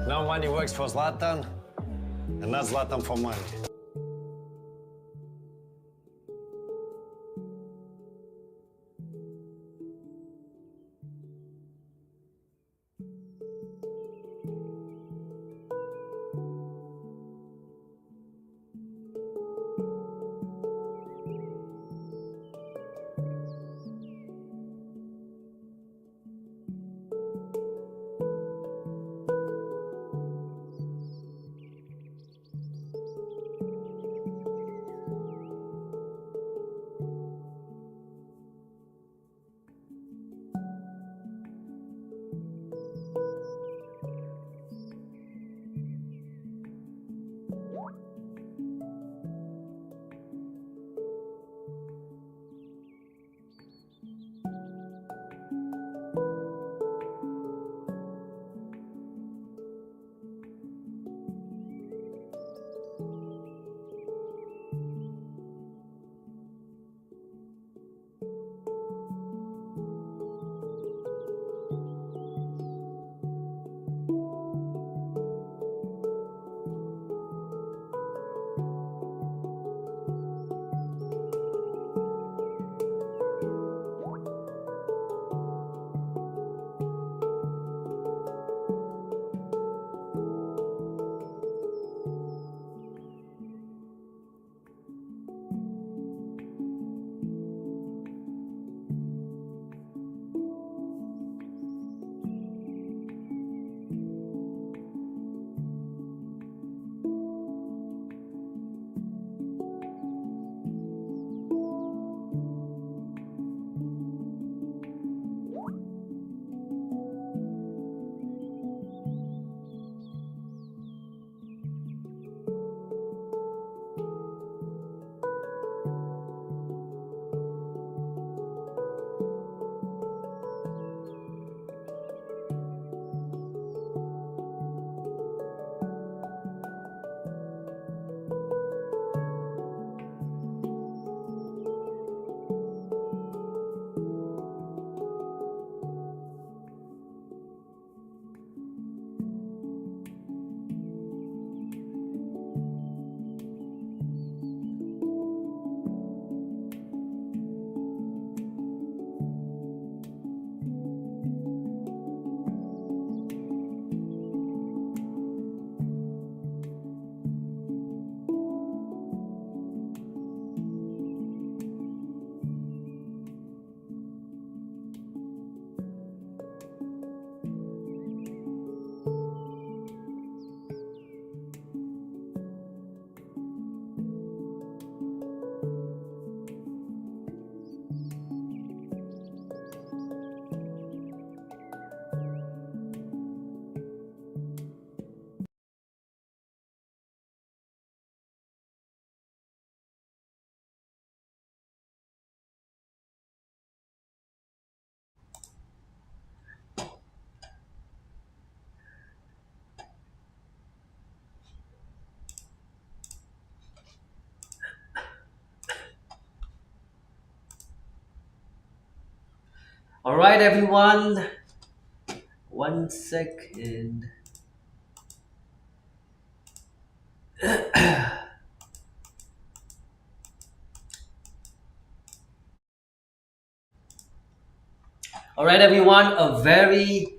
No money works for Zlatan, and not Zlatan for money. All right, everyone. 1 second. All right, everyone. A very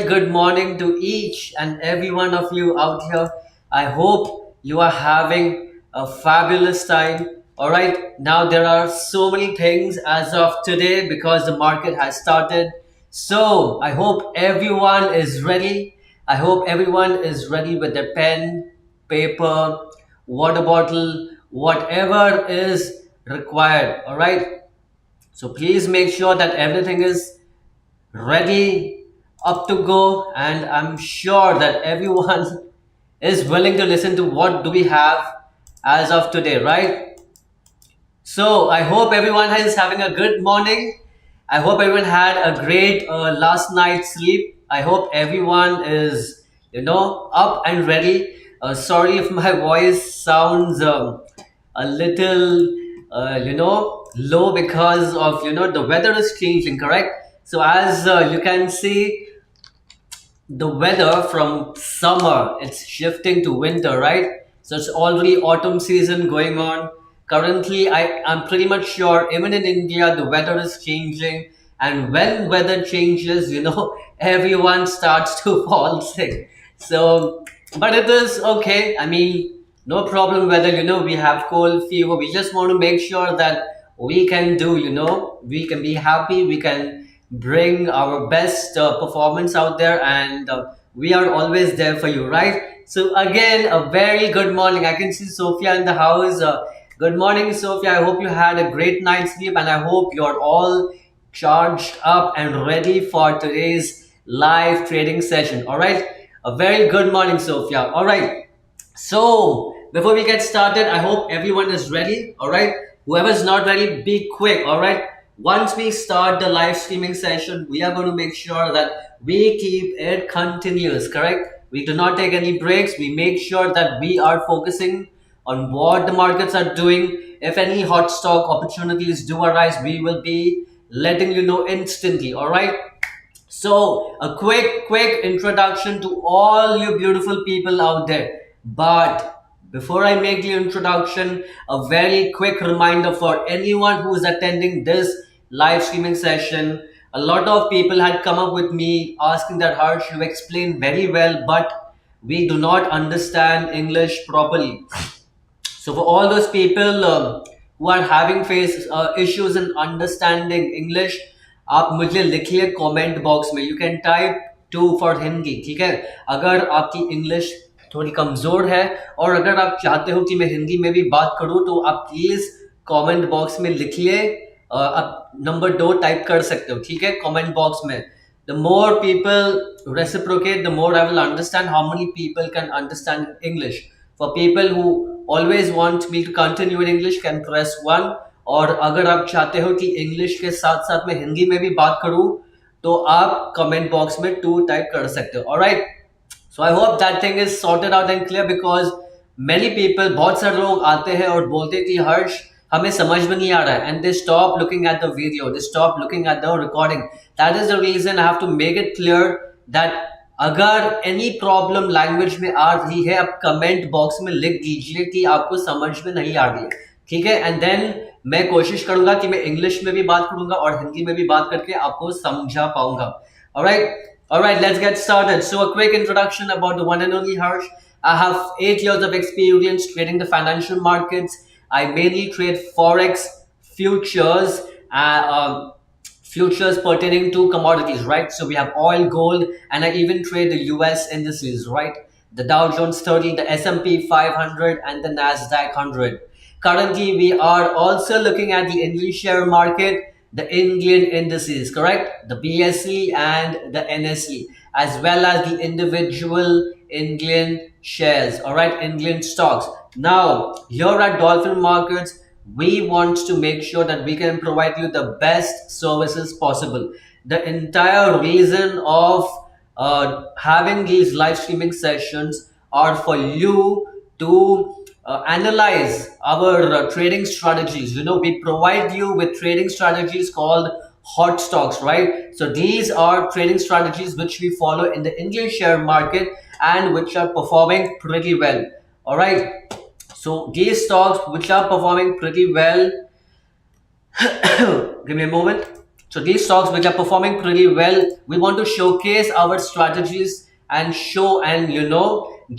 good morning to each and every one of you out here. I hope you are having a fabulous time. All right, now there are so many things as of today because the market has started. So I hope everyone is ready. I hope everyone is ready with their pen, paper, water bottle, whatever is required. All right. So please make sure that everything is ready, up to go, and I'm sure that everyone is willing to listen to what do we have as of today, right? So I hope everyone is having a good morning. I hope everyone had a great last night's sleep. I hope everyone is, up and ready. Sorry if my voice sounds a little, low because of, the weather is changing, correct? So as you can see, the weather from summer it's shifting to winter, right? So it's already autumn season going on. Currently I'm pretty much sure even in India the weather is changing, and when weather changes, everyone starts to fall sick. So but it is okay. I mean, no problem whether we have cold fever. We just want to make sure that we can do, we can be happy, we can bring our best performance out there, and we are always there for you, right? So again, a very good morning. I can see Sophia in the house. Good morning, Sophia. I hope you had a great night's sleep, and I hope you're all charged up and ready for today's live trading session. All right, a very good morning, Sophia. All right, so before we get started, I hope everyone is ready. All right, whoever's not ready, be quick. All right, once we start the live streaming session, we are going to make sure that we keep it continuous, correct? We do not take any breaks. We make sure that we are focusing on what the markets are doing. If any hot stock opportunities do arise, we will be letting you know instantly. All right, so a quick introduction to all you beautiful people out there. But before I make the introduction, a very quick reminder for anyone who is attending this live streaming session. A lot of people had come up with me asking that Harsh, you explain very well, but we do not understand English properly. So for all those people who are having face issues in understanding English, आप मुझे लिखिए comment box में. You can type two for Hindi. ठीक है, अगर आपकी English थोड़ी कमज़ोर है और अगर आप चाहते हो कि मैं हिंदी में भी बात करूं, तो आप प्लीज़ कमेंट बॉक्स में लिखिए. आप नंबर 2 टाइप कर सकते हो, ठीक है, कमेंट बॉक्स में. The more people reciprocate, the more I will understand how many people can understand English. For people who always want me to continue in English can press 1. और अगर आप चाहते हो कि इंग्लिश के साथ साथ मैं हिंदी में भी बात करूं, तो आप कमेंट बॉक्स में 2 टाइप कर सकते हो. Alright, so I hope that thing is sorted out and clear, because many people, बहुत सारे लोग आते हैं और बोलते हैं कि हर्ष हमें समझ में नहीं आ रहा है, and they stop looking at the video, they stop looking at the recording. That is the reason I have to make it clear that अगर एनी प्रॉब्लम लैंग्वेज में आ रही है, आप कमेंट बॉक्स में लिख दीजिए कि आपको समझ में नहीं आ रही है, ठीक है, एंड देन मैं कोशिश करूंगा कि मैं इंग्लिश में भी बात करूंगा और हिंदी में भी बात करके आपको समझा पाऊंगा. Alright, let's get started. So a quick introduction about the one and only Harsh. I have 8 years of experience trading the financial markets. I mainly trade forex, futures, futures pertaining to commodities, right? So we have oil, gold, and I even trade the US indices, right? The Dow Jones 30, the S&P 500, and the Nasdaq 100. Currently, we are also looking at the Indian share market, the Indian indices, correct? The BSE and the NSE, as well as the individual Indian shares, all right, Indian stocks. Now, here at Dolphin Markets, we want to make sure that we can provide you the best services possible. The entire reason of having these live streaming sessions are for you to analyze our trading strategies. We provide you with trading strategies called hot stocks, right? So these are trading strategies which we follow in the Indian share market and which are performing pretty well. All right, so these stocks which are performing pretty well, give me a moment. So these stocks which are performing pretty well, we want to showcase our strategies and show and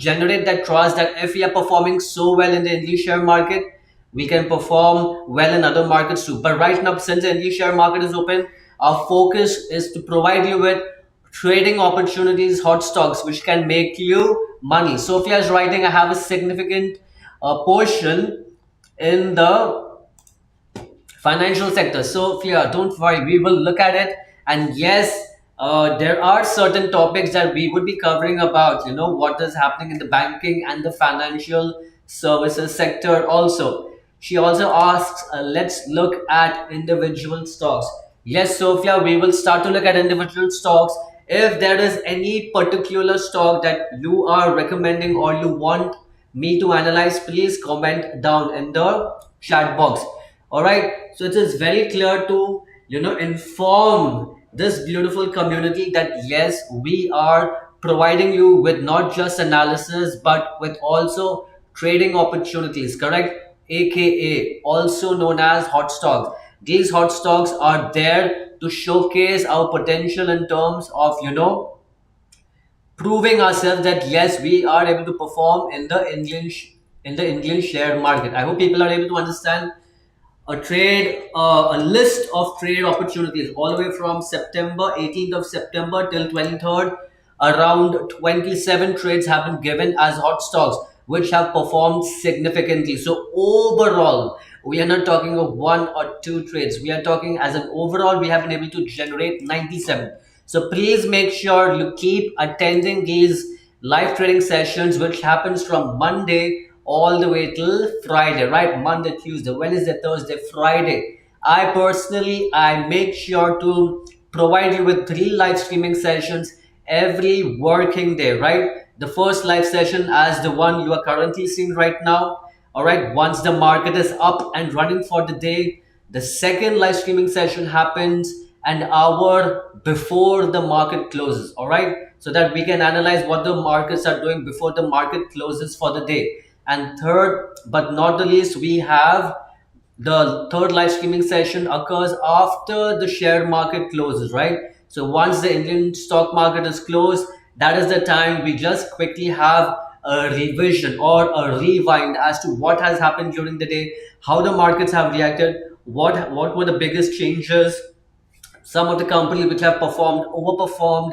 generate that trust that if we are performing so well in the Indian share market, we can perform well in other markets too. But right now, since the Indian share market is open, our focus is to provide you with trading opportunities, hot stocks which can make you money. Sophia is writing, I have a significant portion in the financial sector. So yeah, don't worry, we will look at it. And yes, there are certain topics that we would be covering about, what is happening in the banking and the financial services sector also. She also asks, let's look at individual stocks. Yes, Sophia, we will start to look at individual stocks. If there is any particular stock that you are recommending or you want me to analyze, please comment down in the chat box. All right, so it is very clear to inform this beautiful community that yes, we are providing you with not just analysis but with also trading opportunities, correct, aka also known as hot stocks. These hot stocks are there to showcase our potential in terms of proving ourselves that yes, we are able to perform in the Indian share market. I hope people are able to understand a list of trade opportunities all the way from September 18th of September till 23rd. Around 27 trades have been given as hot stocks, which have performed significantly. So overall, we are not talking of one or two trades. We are talking as an overall, we have been able to generate 97. So please make sure you keep attending these live trading sessions, which happens from Monday all the way till Friday, right? Monday, Tuesday, Wednesday, Thursday, Friday. I make sure to provide you with 3 live streaming sessions every working day, right? The first live session as the one you are currently seeing right now. All right, once the market is up and running for the day, the second live streaming session happens an hour before the market closes. All right, so that we can analyze what the markets are doing before the market closes for the day. And third but not the least, we have the third live streaming session occurs after the share market closes, right? So once the Indian stock market is closed, that is the time we just quickly have a revision or a rewind as to what has happened during the day, how the markets have reacted, what were the biggest changes, some of the companies which have performed overperformed,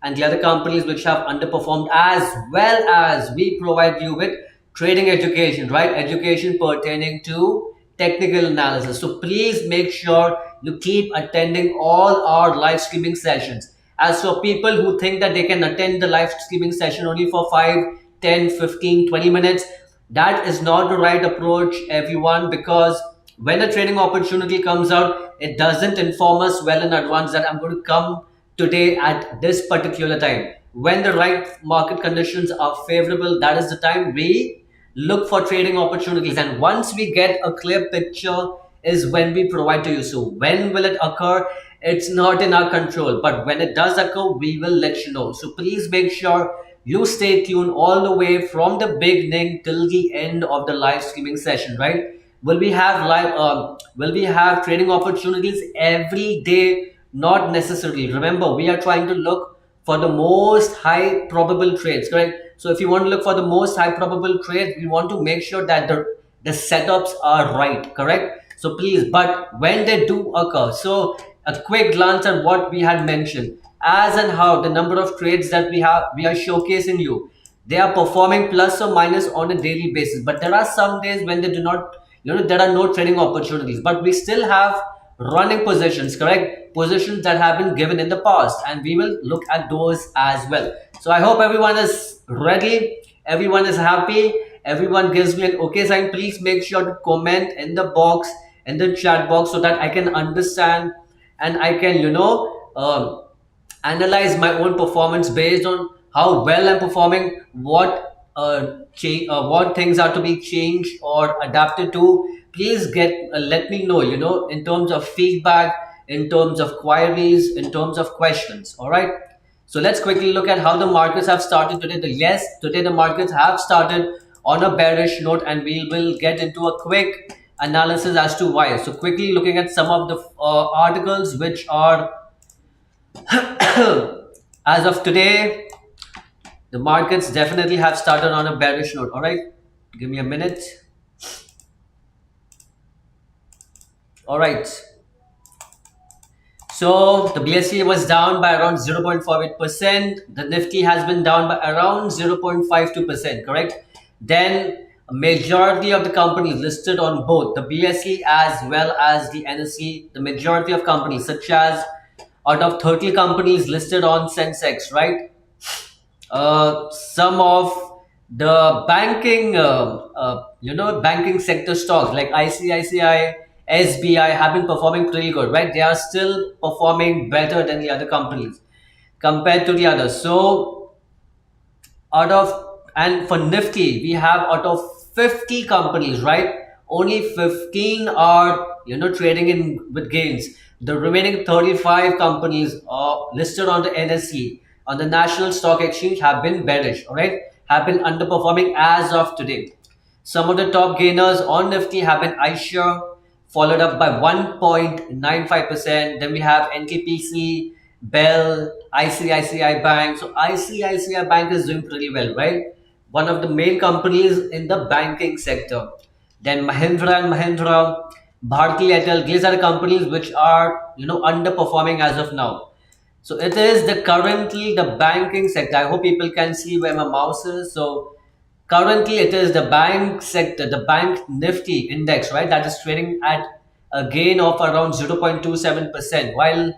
and the other companies which have underperformed, as well as we provide you with trading education, right? Education pertaining to technical analysis. So please make sure you keep attending all our live streaming sessions. As for people who think that they can attend the live streaming session only for 5, 10, 15, 20 minutes, that is not the right approach, everyone, because when a trading opportunity comes out, it doesn't inform us well in advance that I'm going to come today at this particular time. When the right market conditions are favorable, that is the time we look for trading opportunities. And once we get a clear picture, is when we provide to you. So when will it occur? It's not in our control, but when it does occur, we will let you know. So please make sure you stay tuned all the way from the beginning till the end of the live streaming session, right? Will we have trading opportunities every day? Not necessarily. Remember, we are trying to look for the most high probable trades, correct? So if you want to look for the most high probable trades, we want to make sure that the setups are right, correct? So please, but when they do occur, so a quick glance at what we had mentioned, as and how the number of trades that we are showcasing you, they are performing plus or minus on a daily basis. But there are some days when they do not, there are no trading opportunities, but we still have running positions, correct? Positions that have been given in the past, and we will look at those as well. So I hope everyone is ready, everyone is happy, everyone gives me an okay sign. Please make sure to comment in the box, in the chat box, so that I can understand and I can analyze my own performance based on how well I'm performing, what things are to be changed or adapted to. Please let me know, in terms of feedback, in terms of queries, in terms of questions. All right. So let's quickly look at how the markets have started today. Today the markets have started on a bearish note, and we will get into a quick analysis as to why. So quickly looking at some of the articles which are as of today, the markets definitely have started on a bearish note. All right, give me a minute. All right. So the BSE was down by around 0.48%. The Nifty has been down by around 0.52%, correct? Then majority of the companies listed on both the BSE as well as the NSE, the majority of companies, such as out of 30 companies listed on Sensex, right? Some of the banking, banking sector stocks like ICICI, SBI have been performing pretty good, right? They are still performing better than the other companies compared to the others. So out of, and for Nifty we have out of 50 companies, right, only 15 are trading in with gains. The remaining 35 companies listed on the NSE, on the National Stock Exchange, have been bearish, all right, have been underperforming as of today. Some of the top gainers on Nifty have been iShares, followed up by 1.95%. Then we have NTPC, Bell, ICICI Bank. So ICICI Bank is doing pretty well, right? One of the main companies in the banking sector. Then Mahindra and Mahindra, Bharti Airtel, these are the companies which are underperforming as of now. So it is the currently the banking sector. I hope people can see where my mouse is. So currently it is the bank sector, the bank Nifty index, right, that is trading at a gain of around 0.27%, while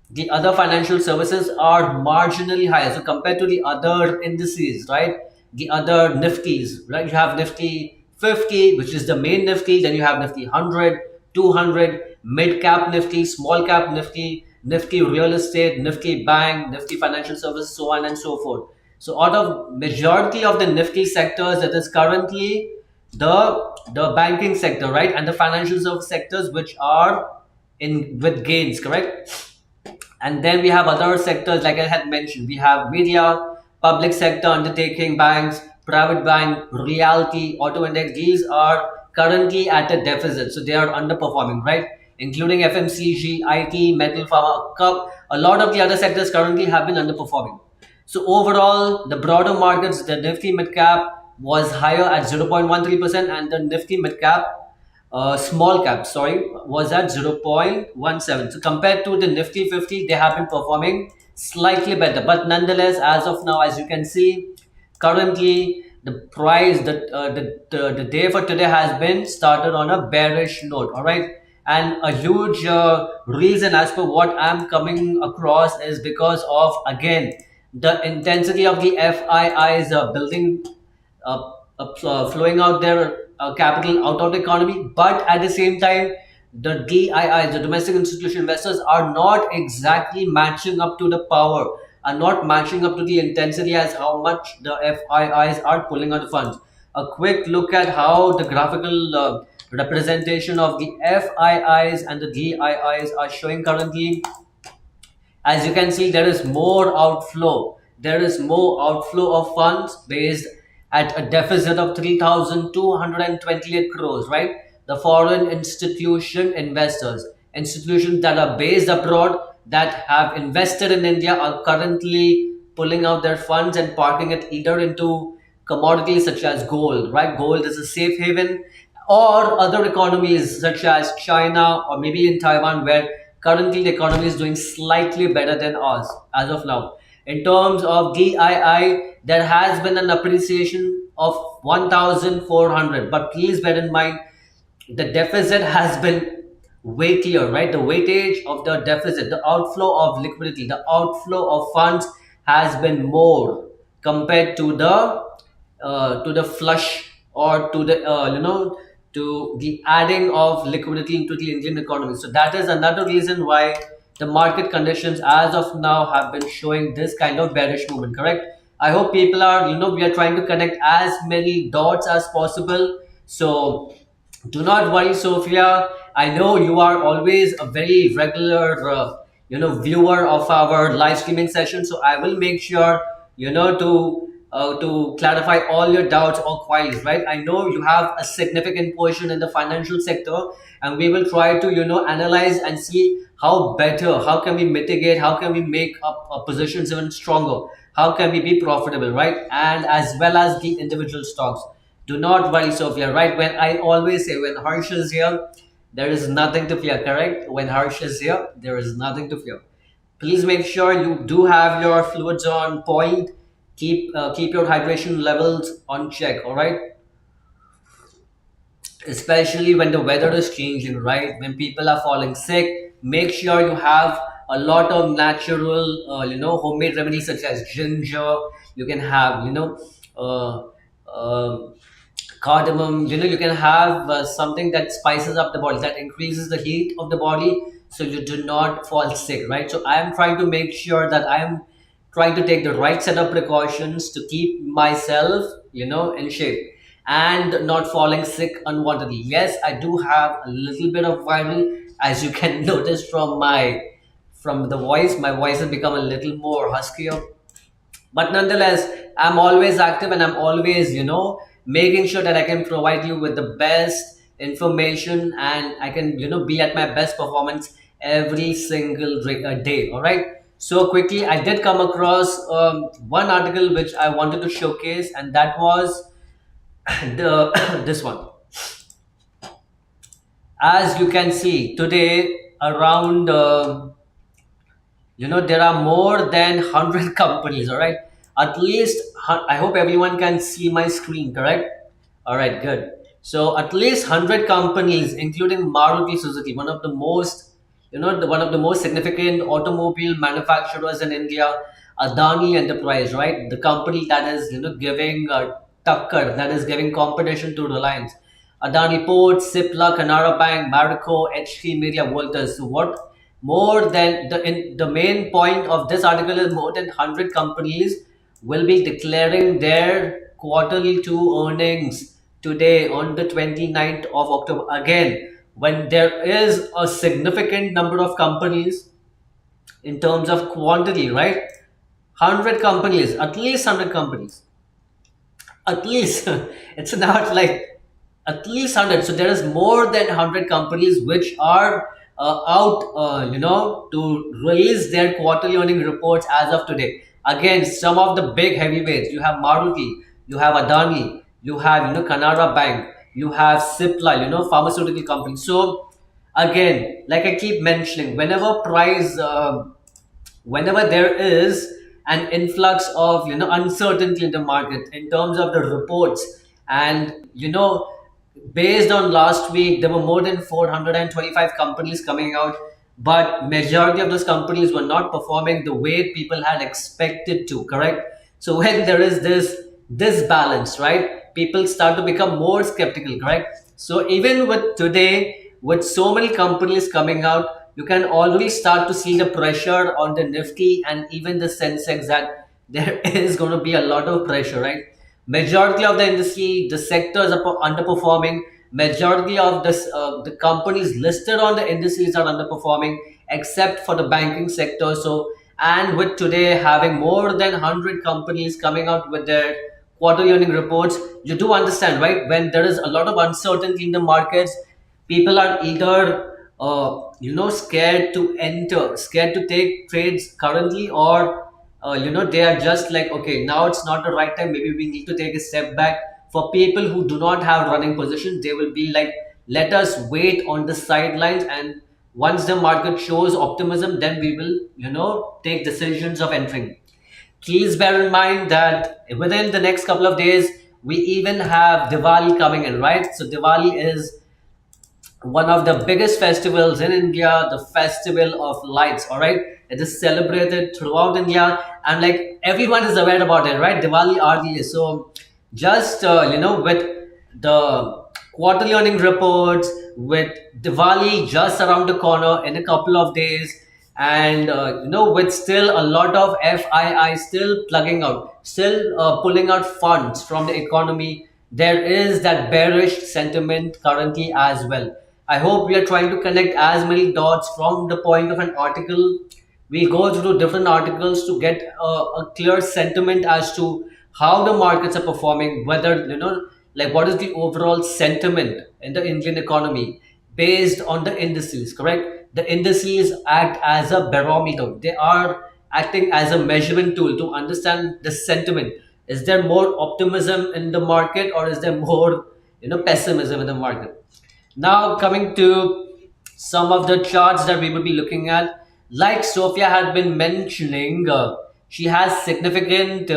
the other financial services are marginally higher. So compared to the other indices, right, the other Nifties, right, you have Nifty 50, which is the main Nifty, then you have Nifty 100, 200, mid cap Nifty, small cap Nifty, Nifty real estate, Nifty bank, Nifty financial services, so on and so forth. So out of majority of the Nifty sectors, it is currently the banking sector, right, and the financial service sectors which are in with gains, correct? And then we have other sectors, like I had mentioned, we have media, public sector, undertaking, banks, private bank, realty, auto index. These are currently at a deficit, so they are underperforming, right? Including FMCG, IT, metal, pharma. A lot of the other sectors currently have been underperforming. So overall, the broader markets, the Nifty mid cap was higher at 0.13%, and the Nifty mid cap, small cap, sorry, was at 0.17. So compared to the Nifty 50, they have been performing slightly better. But nonetheless, as of now, as you can see, currently the price, the day for today has been started on a bearish note, all right? And a huge reason, as per what I'm coming across, is because of, again, the intensity of the FIIs building flowing out their capital out of the economy, but at the same time, the DIIs, the domestic institutional investors, are not exactly matching up to the power, are not matching up to the intensity as how much the FIIs are pulling out the funds. A quick look at how the graphical representation of the FIIs and the DIIs are showing currently. As you can see, there is more outflow. There is more outflow of funds based at a deficit of 3,228 crores, right? The foreign institutions that are based abroad, that have invested in India, are currently pulling out their funds and parking it either into commodities such as gold, right? Gold is a safe haven, or other economies such as China or maybe in Taiwan, where currently the economy is doing slightly better than us as of now. In terms of DII, there has been an appreciation of 1,400, but please bear in mind the deficit has been weightier, right? The weightage of the deficit, the outflow of liquidity, the outflow of funds has been more compared to the flush, or to the to the adding of liquidity into the Indian economy. So that is another reason why the market conditions as of now have been showing this kind of bearish movement, correct? I hope people are, we are trying to connect as many dots as possible. So do not worry, Sophia. I know you are always a very regular, viewer of our live streaming session. So I will make sure, to clarify all your doubts or queries, right? I know you have a significant portion in the financial sector, and we will try to, analyze and see how can we mitigate, how can we make up our positions even stronger, how can we be profitable, right? And as well as the individual stocks. Do not worry, Sophia, right? When I always say, when Harsh is here, there is nothing to fear, correct? When Harsh is here, there is nothing to fear. Please make sure you do have your fluids on point. Keep your hydration levels on check, all right? especially when the weather is changing, right? When people are falling sick, make sure you have a lot of natural, homemade remedies such as ginger. You can have, uh, uh, cardamom. You can have something that spices up the body, that increases the heat of the body, so you do not fall sick, right? So I am trying to make sure that I am trying to take the right set of precautions to keep myself, in shape and not falling sick unwantedly. Yes, I do have a little bit of viral, as you can notice from the voice. My voice has become a little more huskier, but nonetheless, I'm always active, and I'm always, making sure that I can provide you with the best information, and I can, be at my best performance every single day. All right. So quickly, I did come across one article which I wanted to showcase, and that was the this one. As you can see today, around there are more than 100 companies. All right, at least I hope everyone can see my screen, correct? All right, good. So at least 100 companies, including Maruti Suzuki, one of the most, one of the most significant automobile manufacturers in India. Adani Enterprise, right? The company that is, giving tucker, that is giving competition to Reliance. Adani Ports, Cipla, Canara Bank, Marico, HT Media, Voltas. So what more than the main point of this article is more than 100 companies will be declaring their quarterly two earnings today on the 29th of October. Again, when there is a significant number of companies in terms of quantity, right? 100 companies, at least 100 companies, at least. It's not like at least 100. So there is more than 100 companies which are out, to release their quarterly earning reports as of today. Again, some of the big heavyweights, you have Maruti, you have Adani, you have, Canara Bank, you have Cipla, pharmaceutical companies. So again, like I keep mentioning, whenever there is an influx of, uncertainty in the market in terms of the reports, and based on last week, there were more than 425 companies coming out, but majority of those companies were not performing the way people had expected to, correct? So when there is this balance, right, people start to become more skeptical, correct? So even with today, with so many companies coming out, you can already start to see the pressure on the Nifty and even the Sensex, that there is going to be a lot of pressure, right? Majority of the industry, the sectors are underperforming. Majority of the companies listed on the indices are underperforming, except for the banking sector. So, and with today having more than 100 companies coming out with their quarterly earning reports, you do understand, right? When there is a lot of uncertainty in the markets, people are either scared to enter, scared to take trades currently, or they are just like, okay, now it's not the right time, maybe we need to take a step back. For people who do not have running positions, they will be like, let us wait on the sidelines, and once the market shows optimism, then we will take decisions of entering. Please bear in mind that within the next couple of days, we even have Diwali coming in, right? So Diwali is one of the biggest festivals in India, the festival of lights. All right, it is celebrated throughout India, and like everyone is aware about it, right? Diwali RDA. So just with the quarterly earning reports, with Diwali just around the corner in a couple of days, and with still a lot of FII still plugging out, still pulling out funds from the economy, there is that bearish sentiment currently as well. I hope we are trying to connect as many dots from the point of an article. We go through different articles to get a clear sentiment as to how the markets are performing, whether, like what is the overall sentiment in the Indian economy based on the indices, correct? The indices act as a barometer. They are acting as a measurement tool to understand the sentiment. Is there more optimism in the market, or is there more, pessimism in the market? Now coming to some of the charts that we will be looking at, like Sophia had been mentioning, she has significant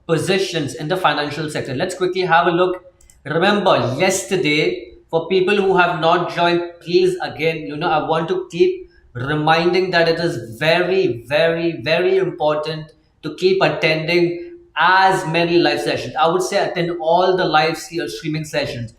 positions in the financial sector. Let's quickly have a look. Remember, yesterday For people who have not joined, please again, I want to keep reminding that it is very, very, very important to keep attending as many live sessions. I would say attend all the live streaming sessions.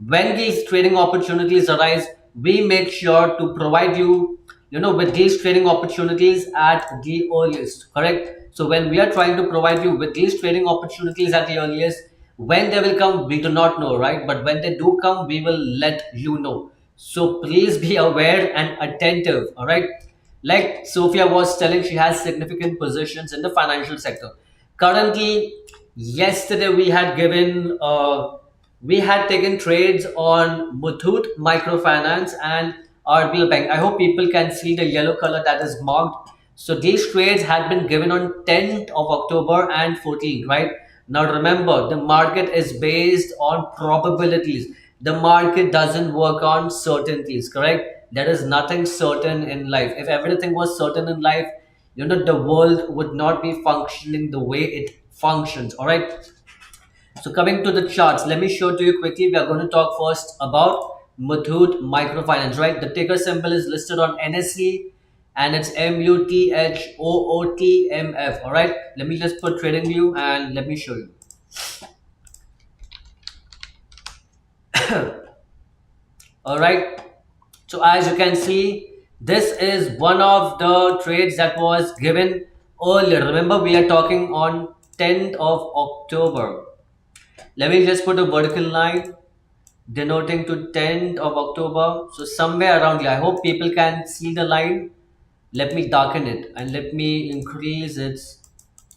When these trading opportunities arise, we make sure to provide you, with these trading opportunities at the earliest, correct? So when we are trying to provide you with these trading opportunities at the earliest, when they will come, we do not know, right? But when they do come, we will let you know. So please be aware and attentive, all right? Like Sophia was telling, she has significant positions in the financial sector. Currently, yesterday we had taken trades on Muthoot Microfinance and RBL Bank. I hope people can see the yellow color that is marked. So these trades had been given on 10th of October and 14th, right? Now remember, the market is based on probabilities. The market doesn't work on certainties, correct? There is nothing certain in life. If everything was certain in life, the world would not be functioning the way it functions, all right? So coming to the charts, let me show to you quickly. We are going to talk first about Muthoot Microfinance, right? The ticker symbol is listed on NSE and it's MUTHOOTMF. All right, let me just put trading view and let me show you. All right, so as you can see, this is one of the trades that was given earlier. Remember, we are talking on 10th of October. Let me just put a vertical line denoting to 10th of October. So somewhere around here, I hope people can see the line. Let me darken it and let me increase its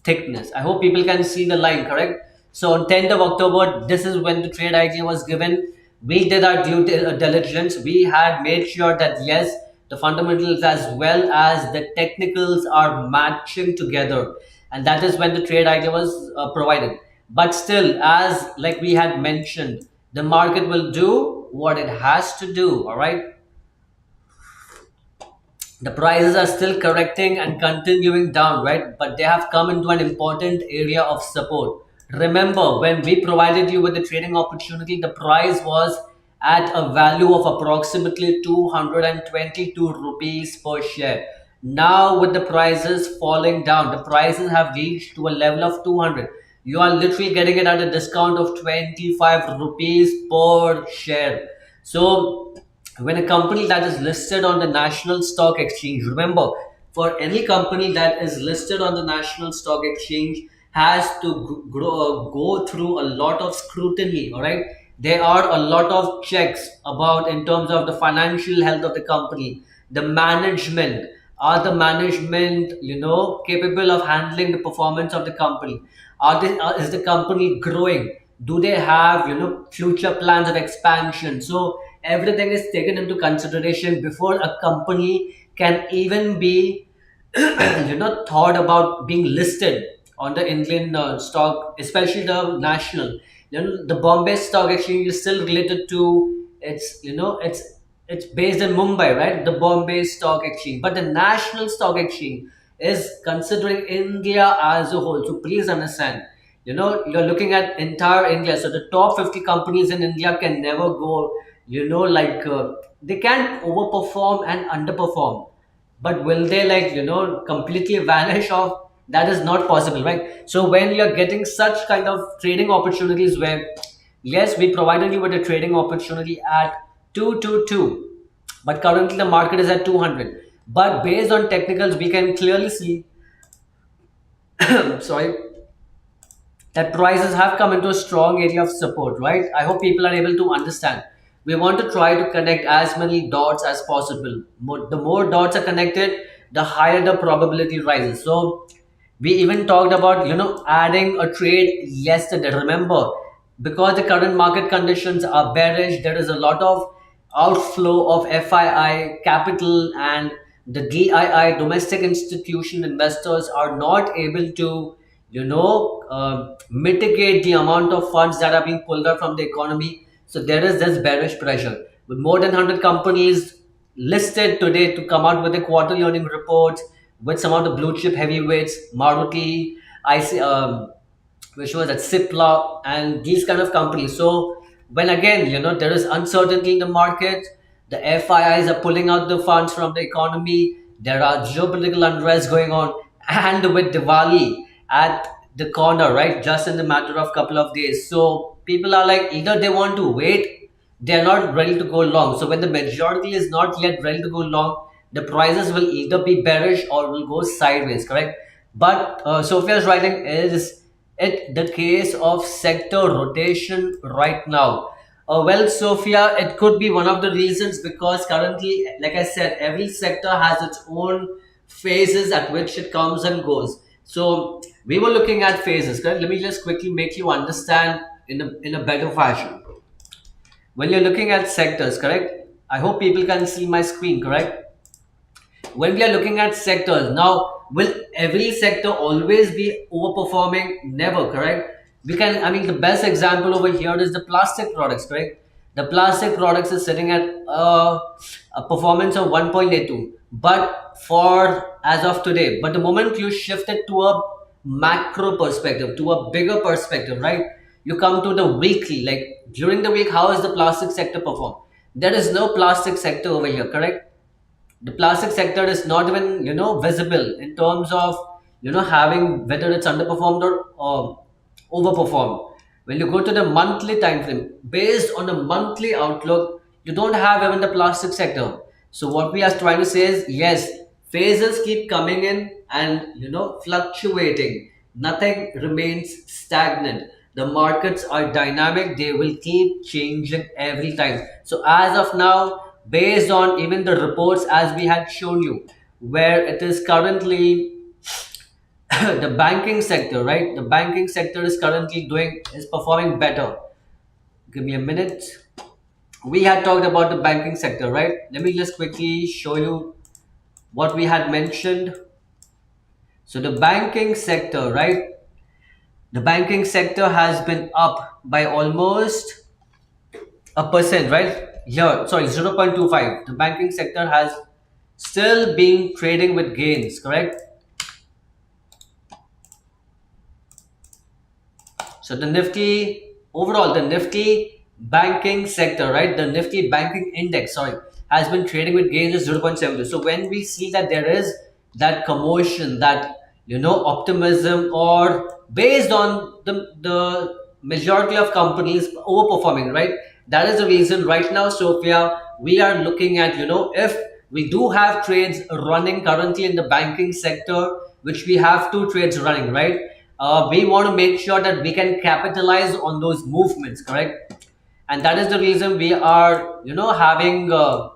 thickness. I hope people can see the line, correct? So on 10th of October, this is when the trade idea was given. We did our due diligence. We had made sure that yes, the fundamentals as well as the technicals are matching together. And that is when the trade idea was provided. But still, as like we had mentioned, the market will do what it has to do, all right? The prices are still correcting and continuing down, right? But they have come into an important area of support. Remember, when we provided you with the trading opportunity, the price was at a value of approximately 222 rupees per share. Now, with the prices falling down, the prices have reached to a level of 200. You are literally getting it at a discount of 25 rupees per share. So, when a company that is listed on the National Stock Exchange, remember, for any company that is listed on the National Stock Exchange has to go through a lot of scrutiny, all right? There are a lot of checks about in terms of the financial health of the company, the management. Are the management, capable of handling the performance of the company? Is the company growing? Do they have, future plans of expansion? So everything is taken into consideration before a company can even be, thought about being listed on the Indian stock, especially the national. The Bombay Stock Exchange is still related to it's based in Mumbai, right? The Bombay Stock Exchange, but the National Stock Exchange is considering India as a whole. So please understand, you're looking at entire India. So the top 50 companies in India can never go, they can't overperform and underperform. But will they completely vanish off? That is not possible, right? So when you're getting such kind of trading opportunities where yes, we provided you with a trading opportunity at 222, but currently the market is at 200. But based on technicals, we can clearly see sorry, that prices have come into a strong area of support, right? I hope people are able to understand. We want to try to connect as many dots as possible. The more dots are connected, the higher the probability rises. So we even talked about, adding a trade yesterday. Remember, because the current market conditions are bearish, there is a lot of outflow of FII capital, and the DII, domestic institution investors, are not able to mitigate the amount of funds that are being pulled out from the economy. So there is this bearish pressure with more than 100 companies listed today to come out with the quarterly earning reports, with some of the blue chip heavyweights, Maruti, IC, which was at Cipla, and these kind of companies. So when again, there is uncertainty in the market, the FIIs are pulling out the funds from the economy, there are geopolitical unrest going on, and with Diwali at the corner, right, just in the matter of couple of days. So people are like, either they want to wait, they're not ready to go long. So when the majority is not yet ready to go long, the prices will either be bearish or will go sideways, correct? But Sophia's writing, is it the case of sector rotation right now? Well, Sophia, it could be one of the reasons, because currently, like I said, every sector has its own phases at which it comes and goes. So we were looking at phases, correct? Let me just quickly make you understand in a better fashion. When you're looking at sectors, correct? I hope people can see my screen, correct? When we are looking at sectors, now will every sector always be overperforming? Never, correct? We can, I mean, the best example over here is the plastic products, correct? The plastic products is sitting at a performance of 1.82, but for as of today, but the moment you shift it to a macro perspective, to a bigger perspective, right, you come to the weekly, like during the week, how is the plastic sector perform? There is no plastic sector over here, correct? The plastic sector is not even visible in terms of having whether it's underperformed or overperformed. When you go to the monthly time frame, based on the monthly outlook, you don't have even the plastic sector. So what we are trying to say is, yes, phases keep coming in and fluctuating. Nothing remains stagnant. The markets are dynamic, they will keep changing every time. So as of now, based on even the reports as we had shown you, where it is currently the banking sector, right, the banking sector is performing better. Give me a minute. We had talked about the banking sector, right? Let me just quickly show you what we had mentioned. So the banking sector, right, the banking sector has been up by almost a percent, right? Here, sorry, 0.25. The banking sector has still been trading with gains, correct? So the Nifty, overall, the Nifty banking sector, right? The Nifty banking index, sorry, has been trading with gains of 0.72. So when we see that there is that commotion, that optimism, or based on the majority of companies overperforming, right? That is the reason right now, Sophia, we are looking at, if we do have trades running currently in the banking sector, which we have two trades running, right? We want to make sure that we can capitalize on those movements, correct? And that is the reason we are, having, or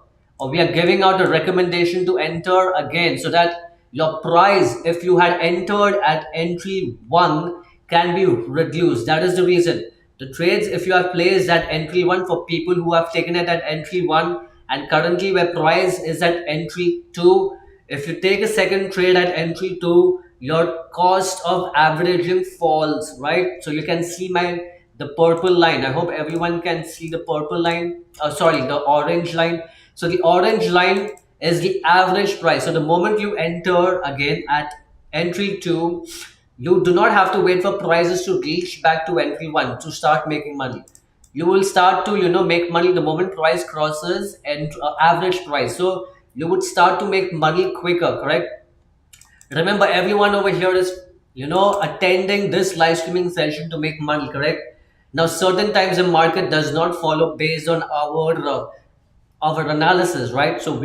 we are giving out a recommendation to enter again, so that your price, if you had entered at entry 1, can be reduced. That is the reason. The trades, if you have placed at entry 1, for people who have taken it at entry 1, and currently where price is at entry 2, if you take a second trade at entry 2, your cost of averaging falls, right? So you can see the purple line. I hope everyone can see the purple line. Sorry, the orange line. So the orange line is the average price. So the moment you enter again at entry 2, you do not have to wait for prices to reach back to entry 1 to start making money. You will start to make money the moment price crosses and average price. So you would start to make money quicker, correct? Remember, everyone over here is attending this live streaming session to make money, correct? Now certain times the market does not follow based on our analysis, right? So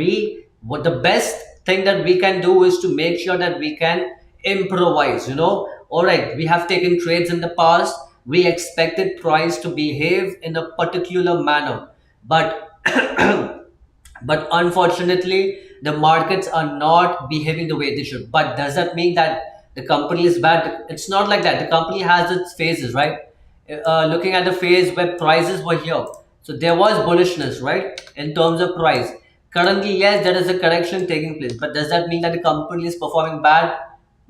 what the best thing that we can do is to make sure that we can improvise. All right, we have taken trades in the past, we expected price to behave in a particular manner, but but unfortunately the markets are not behaving the way they should. But does that mean that the company is bad? It's not like that. The company has its phases, right? Looking at the phase where prices were here, so there was bullishness, right, in terms of price. Currently, yes, there is a correction taking place, but does that mean that the company is performing bad?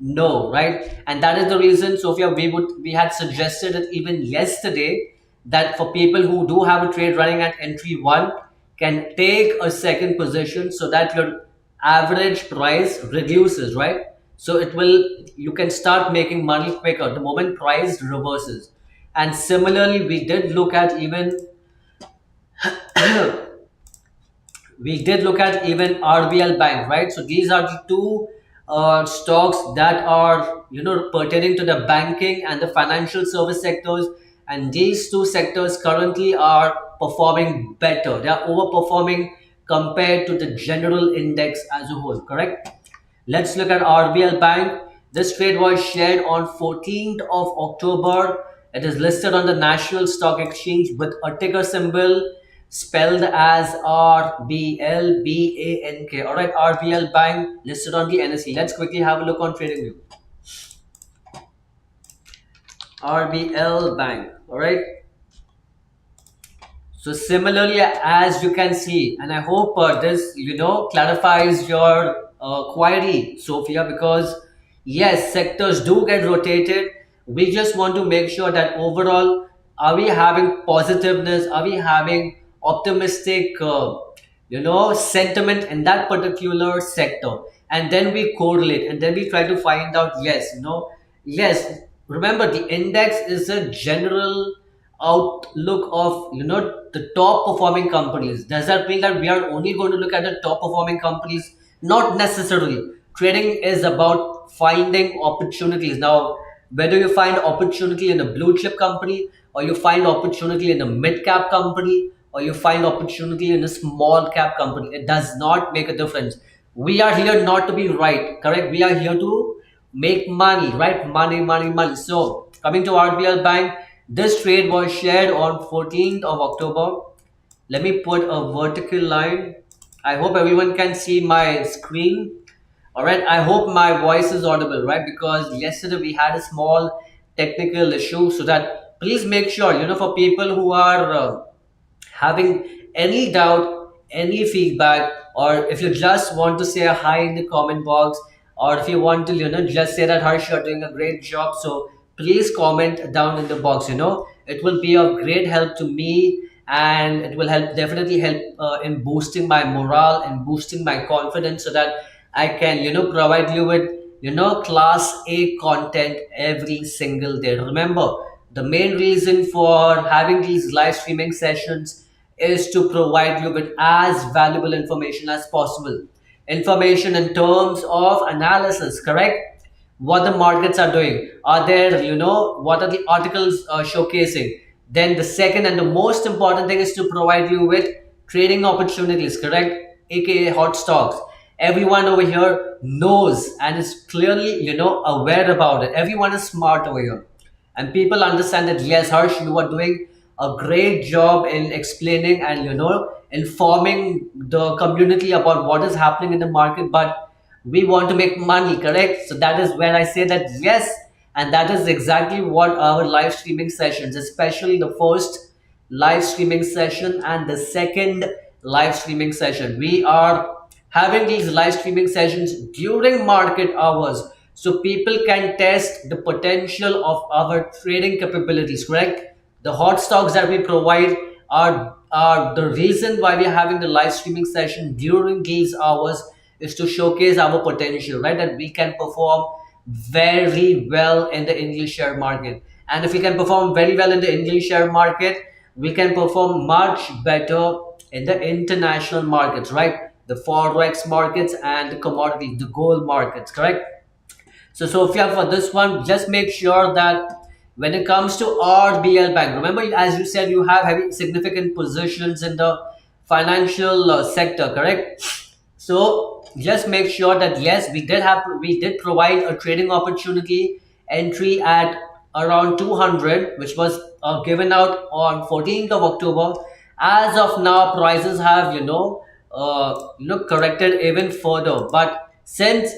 No, right? And that is the reason, Sophia, we had suggested it even yesterday, that for people who do have a trade running at entry 1, can take a second position, so that your average price reduces, right? So you can start making money quicker the moment price reverses. And similarly, we did look at even we did look at even RBL Bank, right? So these are the two stocks that are, pertaining to the banking and the financial service sectors, and these two sectors currently are performing better. They are overperforming compared to the general index as a whole, correct? Let's look at RBL Bank. This trade was shared on 14th of October. It is listed on the National Stock Exchange with a ticker symbol spelled as RBLBANK. Alright, RBL Bank listed on the NSE. Let's quickly have a look on TradingView. RBL Bank. Alright. So similarly, as you can see, and I hope this clarifies your query, Sophia, because yes, sectors do get rotated. We just want to make sure that overall, are we having positiveness? Are we having optimistic, sentiment in that particular sector? And then we correlate, and then we try to find out. Yes. Remember, the index is a general outlook of the top performing companies. Does that mean that we are only going to look at the top performing companies? Not necessarily. Trading is about finding opportunities. Now, whether you find opportunity in a blue chip company, or you find opportunity in a mid cap company, or you find opportunity in a small cap company, it does not make a difference. We are here not to be right, correct? We are here to make money, right? Money. So coming to RBL Bank, this trade was shared on 14th of October. Let me put a vertical line. I hope everyone can see my screen. All right. I hope my voice is audible, right? Because yesterday we had a small technical issue. So that please make sure, for people who are having any doubt, any feedback, or if you just want to say a hi in the comment box, or if you want to just say that Harsh, you're doing a great job, so please comment down in the box. It will be of great help to me, and it will definitely help in boosting my morale and boosting my confidence, so that I can provide you with class A content every single day. Remember, the main reason for having these live streaming sessions is to provide you with as valuable information as possible. Information in terms of analysis, correct? What the markets are doing. Are there, what are the articles showcasing? Then the second and the most important thing is to provide you with trading opportunities, correct? AKA hot stocks. Everyone over here knows and is clearly, aware about it. Everyone is smart over here. And people understand that, yes, Harsh, you are doing a great job in explaining and informing the community about what is happening in the market, but we want to make money, correct? So that is where I say that yes, and that is exactly what our live streaming sessions, especially the first live streaming session and the second live streaming session, we are having these live streaming sessions during market hours, so people can test the potential of our trading capabilities, correct? The hot stocks that we provide are the reason why we are having the live streaming session during these hours, is to showcase our potential, right? That we can perform very well in the English share market. And if we can perform very well in the English share market, we can perform much better in the international markets, right? The forex markets and the commodities, the gold markets, correct? So Sophia, for this one, just make sure that when it comes to RBL Bank, remember, as you said, you have heavy significant positions in the financial sector, correct? So just make sure that yes, we did provide a trading opportunity entry at around 200, which was given out on 14th of October. As of now, prices have corrected even further. But since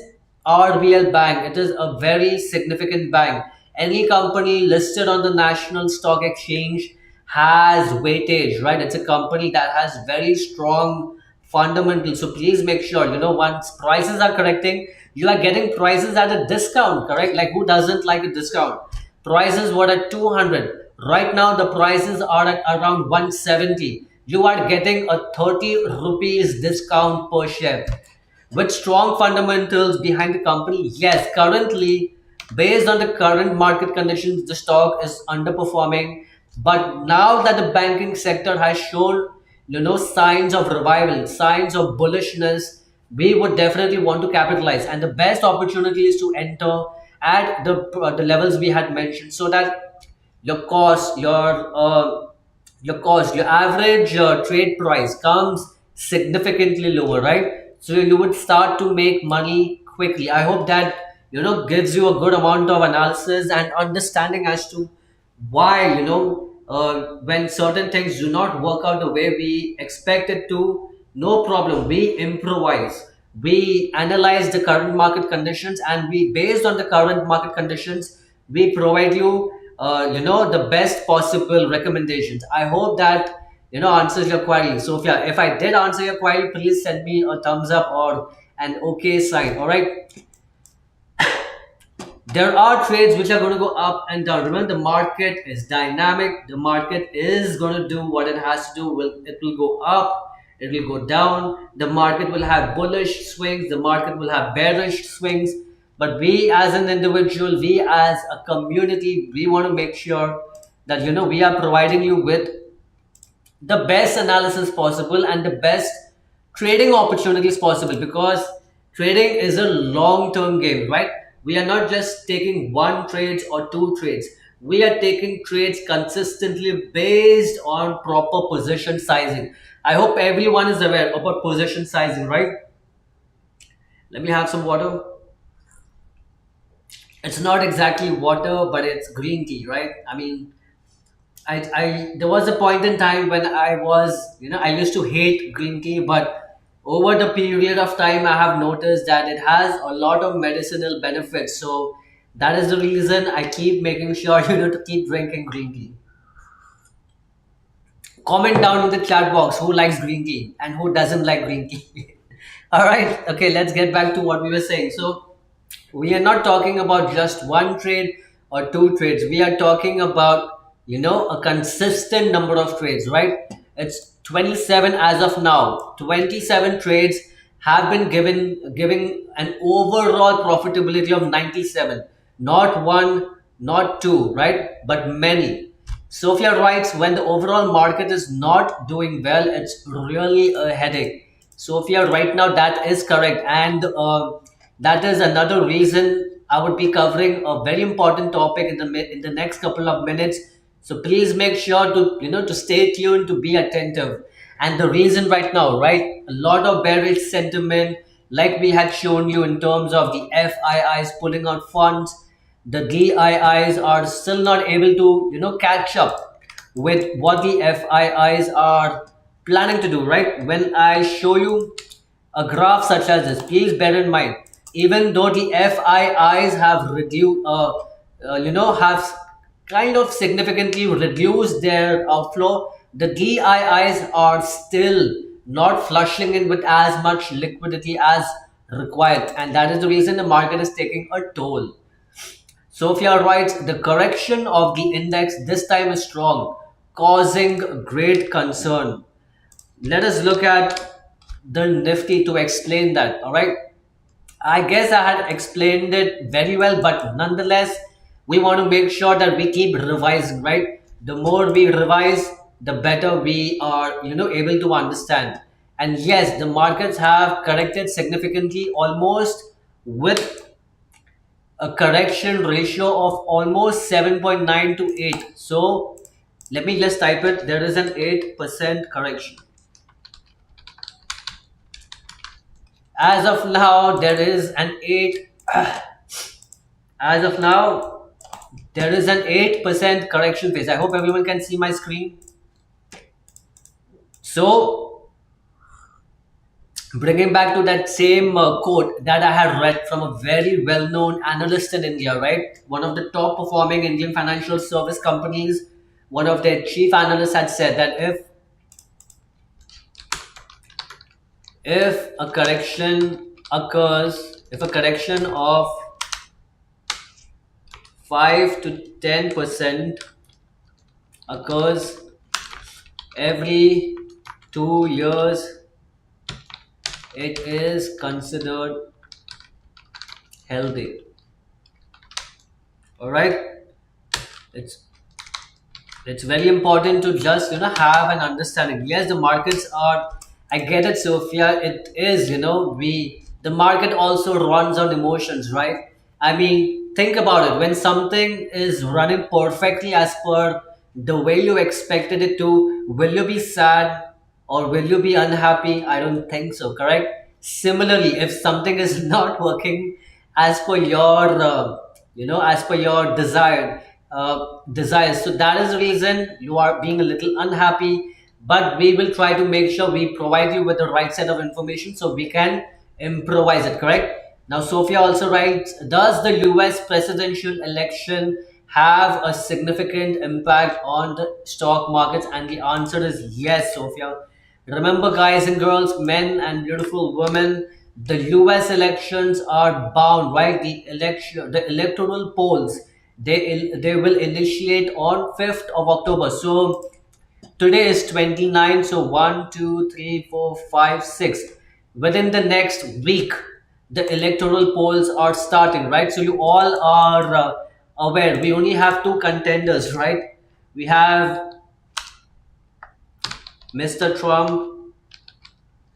RBL Bank, it is a very significant bank. Any company listed on the National Stock Exchange has weightage, right? It's a company that has very strong fundamentals. So please make sure, once prices are correcting, you are getting prices at a discount, correct? Like, who doesn't like a discount? Prices were at 200. Right now, the prices are at around 170. You are getting a 30 rupees discount per share with strong fundamentals behind the company. Yes, currently, based on the current market conditions, the stock is underperforming. But now that the banking sector has shown, signs of revival, signs of bullishness, we would definitely want to capitalize. And the best opportunity is to enter at the levels we had mentioned, so that your cost, your average trade price comes significantly lower, right? So you would start to make money quickly. I hope that gives you a good amount of analysis and understanding as to why, when certain things do not work out the way we expect it to. No problem, we improvise, we analyze the current market conditions, and we, based on the current market conditions, we provide you the best possible recommendations. I hope that answers your query. So if I did answer your query, please send me a thumbs up or an okay sign. All right, there are trades which are going to go up and down. Remember, the market is dynamic. The market is going to do what it has to do. It will go up, it will go down. The market will have bullish swings, the market will have bearish swings. But we as an individual, we as a community, we want to make sure that we are providing you with the best analysis possible and the best trading opportunities possible, because trading is a long term game, right? We are not just taking one trades or two trades, we are taking trades consistently based on proper position sizing. I hope everyone is aware about position sizing, right? Let me have some water. It's not exactly water, but it's green tea, right? I mean, there was a point in time when I used to hate green tea, but over the period of time, I have noticed that it has a lot of medicinal benefits. So that is the reason I keep making sure to keep drinking green tea. Comment down in the chat box who likes green tea and who doesn't like green tea. All right, okay, let's get back to what we were saying. So we are not talking about just one trade or two trades. We are talking about a consistent number of trades, right? It's 27 as of now. 27 trades have been giving an overall profitability of 97. Not one, not two, right? But many. Sophia writes, when the overall market is not doing well, it's really a headache. Sophia, right now, that is correct. And that is another reason I would be covering a very important topic in the next couple of minutes. So please make sure to stay tuned, to be attentive. And the reason right now, right, a lot of bearish sentiment, like we had shown you in terms of the FIIs pulling out funds, the DIIs are still not able to catch up with what the FIIs are planning to do, right? When I show you a graph such as this, please bear in mind, even though the FIIs have reduced, have kind of significantly reduced their outflow, the DIIs are still not flushing in with as much liquidity as required, and that is the reason the market is taking a toll. Sophia writes, the correction of the index this time is strong, causing great concern. Let us look at the Nifty to explain that. All right. I guess I had explained it very well, but nonetheless, we want to make sure that we keep revising, right? The more we revise, the better we are, able to understand. And yes, the markets have corrected significantly, almost with a correction ratio of almost 7.9 to 8. So let me just type it. There is an 8% correction. As of now, there is an 8. As of now, there is an 8% correction phase. I hope everyone can see my screen. So, bringing back to that same quote that I had read from a very well-known analyst in India, right? One of the top performing Indian financial service companies, one of their chief analysts had said that if a correction occurs, if a correction of 5 to 10% occurs every 2 years, it is considered healthy. All right, it's very important to just have an understanding. Yes, the markets are, I get it, Sophia, it is, we the market also runs on emotions, right? I mean, think about it. When something is running perfectly as per the way you expected it to, will you be sad or will you be unhappy? I don't think so, correct? Similarly, if something is not working as per your as per your desires, so that is the reason you are being a little unhappy. But we will try to make sure we provide you with the right set of information so we can improvise it, correct? Now Sophia also writes, does the US presidential election have a significant impact on the stock markets? And the answer is yes, Sophia. Remember, guys and girls, men and beautiful women, the US elections are bound, right? The electoral polls, they will initiate on 5th of October. So today is 29, so 1, 2, 3, 4, 5, 6. Within the next week, the electoral polls are starting, right? So you all are aware. We only have two contenders, right? We have Mr. Trump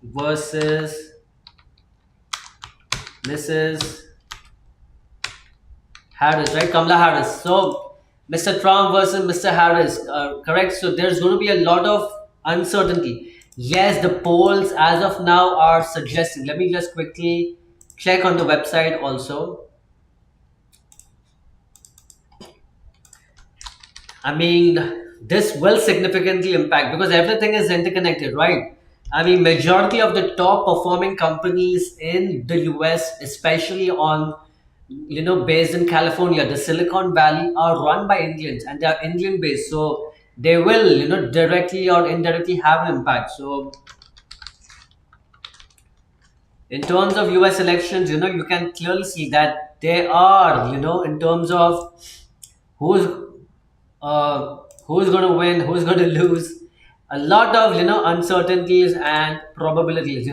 versus Mrs. Harris, right? Kamala Harris. So, Mr. Trump versus Mr. Harris, correct? So, there's going to be a lot of uncertainty. Yes, the polls as of now are suggesting. Let me just quickly check on the website also. I mean, this will significantly impact because everything is interconnected, right? I mean, majority of the top performing companies in the US, especially on, based in California, the Silicon Valley, are run by Indians and they are Indian based. So they will, directly or indirectly have an impact. So in terms of US elections, you can clearly see that they are, in terms of who's who's going to win, who's going to lose, a lot of uncertainties and probabilities,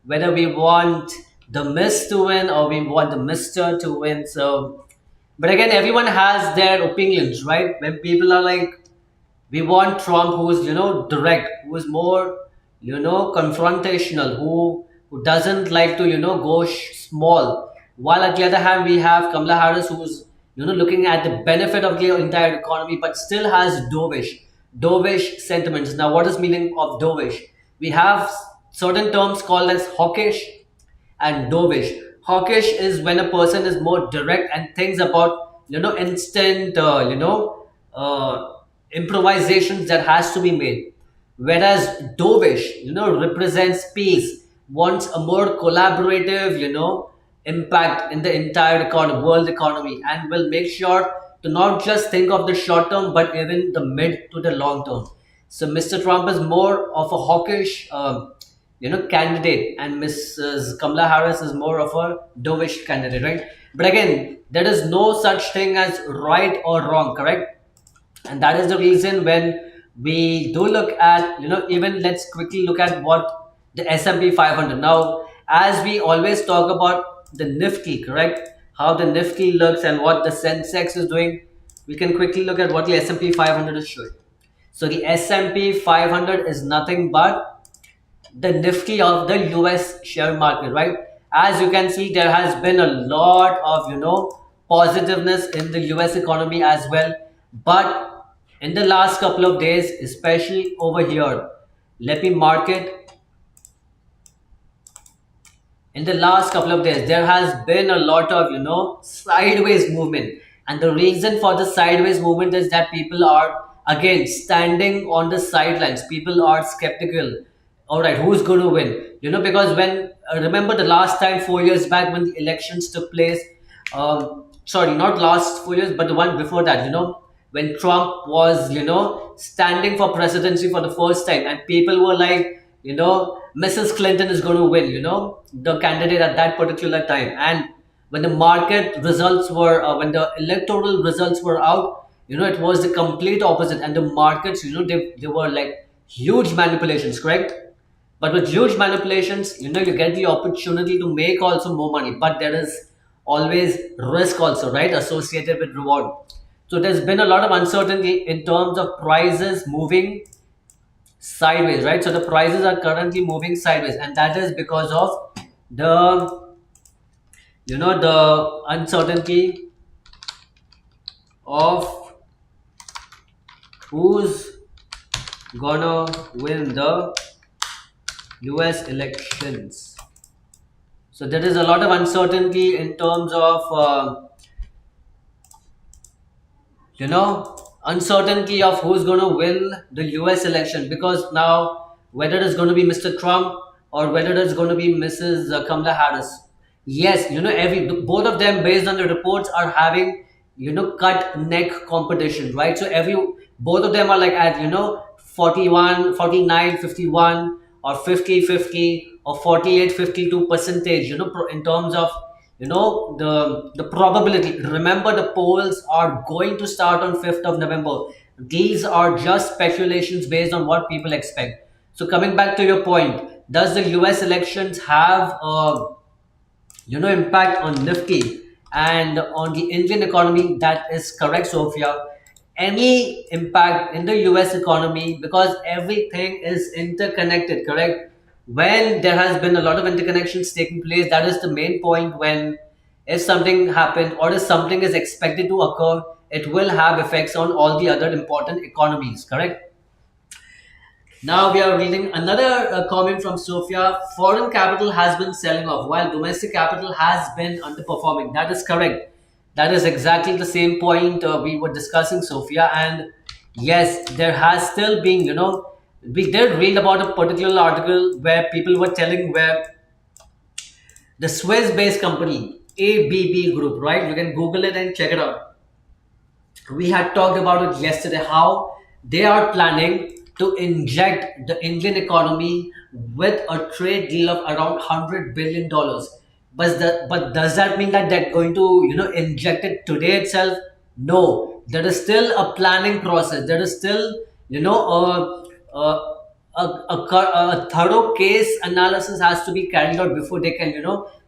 whether we want the miss to win or we want the mister to win. So but again, everyone has their opinions, right? When people are like, we want Trump who's direct, who is more confrontational, who doesn't like to go small. While at the other hand, we have Kamala Harris who's looking at the benefit of the entire economy, but still has dovish sentiments. Now, what is meaning of dovish? We have certain terms called as hawkish and dovish. Hawkish is when a person is more direct and thinks about instant improvisations that has to be made. Whereas dovish represents peace, wants a more collaborative impact in the entire world economy, and will make sure to not just think of the short term but even the mid to the long term. So Mr. Trump is more of a hawkish candidate, and Mrs. Kamala Harris is more of a dovish candidate, right? But again, there is no such thing as right or wrong, correct? And that is the reason when we do look at, even let's quickly look at what the S&P 500. Now, as we always talk about the Nifty, correct? How the Nifty looks and what the Sensex is doing, we can quickly look at what the S&P 500 is showing. So the S&P 500 is nothing but the Nifty of the US share market, right? As you can see, there has been a lot of positiveness in the US economy as well. But in the last couple of days, especially over here, let me mark it. In the last couple of days, there has been a lot of sideways movement, and the reason for the sideways movement is that people are again standing on the sidelines. People are skeptical. All right, who's going to win? Because when remember the last time 4 years back when the elections took place, sorry, not last 4 years but the one before that, when Trump was standing for presidency for the first time, and people were like, Mrs. Clinton is going to win, the candidate at that particular time. And when the market results were when the electoral results were out, it was the complete opposite, and the markets, they were like huge manipulations, correct? But with huge manipulations, you get the opportunity to make also more money, but there is always risk also, right, associated with reward. So there's been a lot of uncertainty in terms of prices moving sideways, right? So the prices are currently moving sideways, and that is because of the the uncertainty of who's gonna win the US elections. So there is a lot of uncertainty in terms of uncertainty of who's going to win the US election, because now whether it's going to be Mr. Trump or whether it's going to be Mrs. Kamala Harris. Yes, every both of them, based on the reports, are having cut neck competition, right? So every both of them are like at 41, 49, 51, or 50, 50, or 48, 52 percentage, in terms of the probability. Remember, the polls are going to start on 5th of November. These are just speculations based on what people expect. So coming back to your point, does the US elections have impact on Nifty and on the Indian economy? That is correct, Sophia. Any impact in the US economy, because everything is interconnected, correct? When there has been a lot of interconnections taking place, that is the main point. When if something happened or if something is expected to occur, it will have effects on all the other important economies, correct? Now we are reading another comment from Sophia. Foreign capital has been selling off while domestic capital has been underperforming. That is correct. That is exactly the same point we were discussing, Sophia. And yes, there has still been, we did read about a particular article where people were telling where the Swiss-based company ABB Group, right? You can Google it and check it out. We had talked about it yesterday, how they are planning to inject the Indian economy with a trade deal of around $100 billion. But does that mean that they're going to inject it today itself? No, there is still a planning process. There is still a thorough case analysis has to be carried out before they can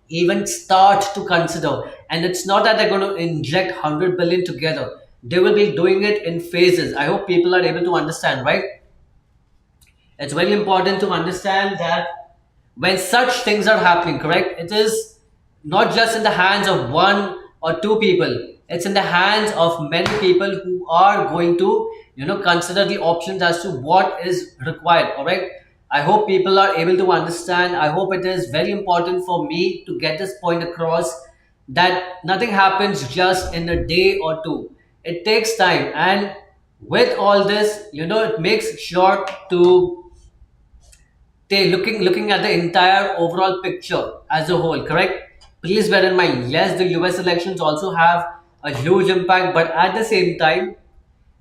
even start to consider. And it's not that they're going to inject 100 billion together. They will be doing it in phases. I hope people are able to understand, right? It's very important to understand that when such things are happening, correct, it is not just in the hands of one or two people. It's in the hands of many people who are going to consider the options as to what is required. All right, I hope people are able to understand. I hope it is very important for me to get this point across, that nothing happens just in a day or two. It takes time, and with all this, it makes sure to they looking at the entire overall picture as a whole, correct? Please bear in mind, yes, the US elections also have a huge impact, but at the same time,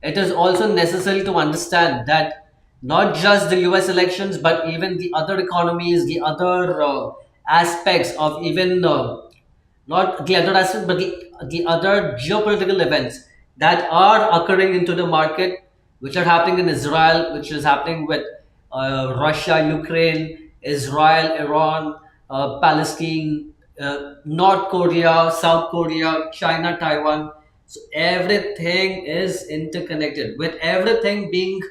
it is also necessary to understand that not just the US elections, but even the other economies, the other aspects of even not the other aspects, but the other geopolitical events that are occurring into the market, which are happening in Israel, which is happening with Russia, Ukraine, Israel, Iran, Palestine, North Korea, South Korea, China, Taiwan. So everything is interconnected. With everything being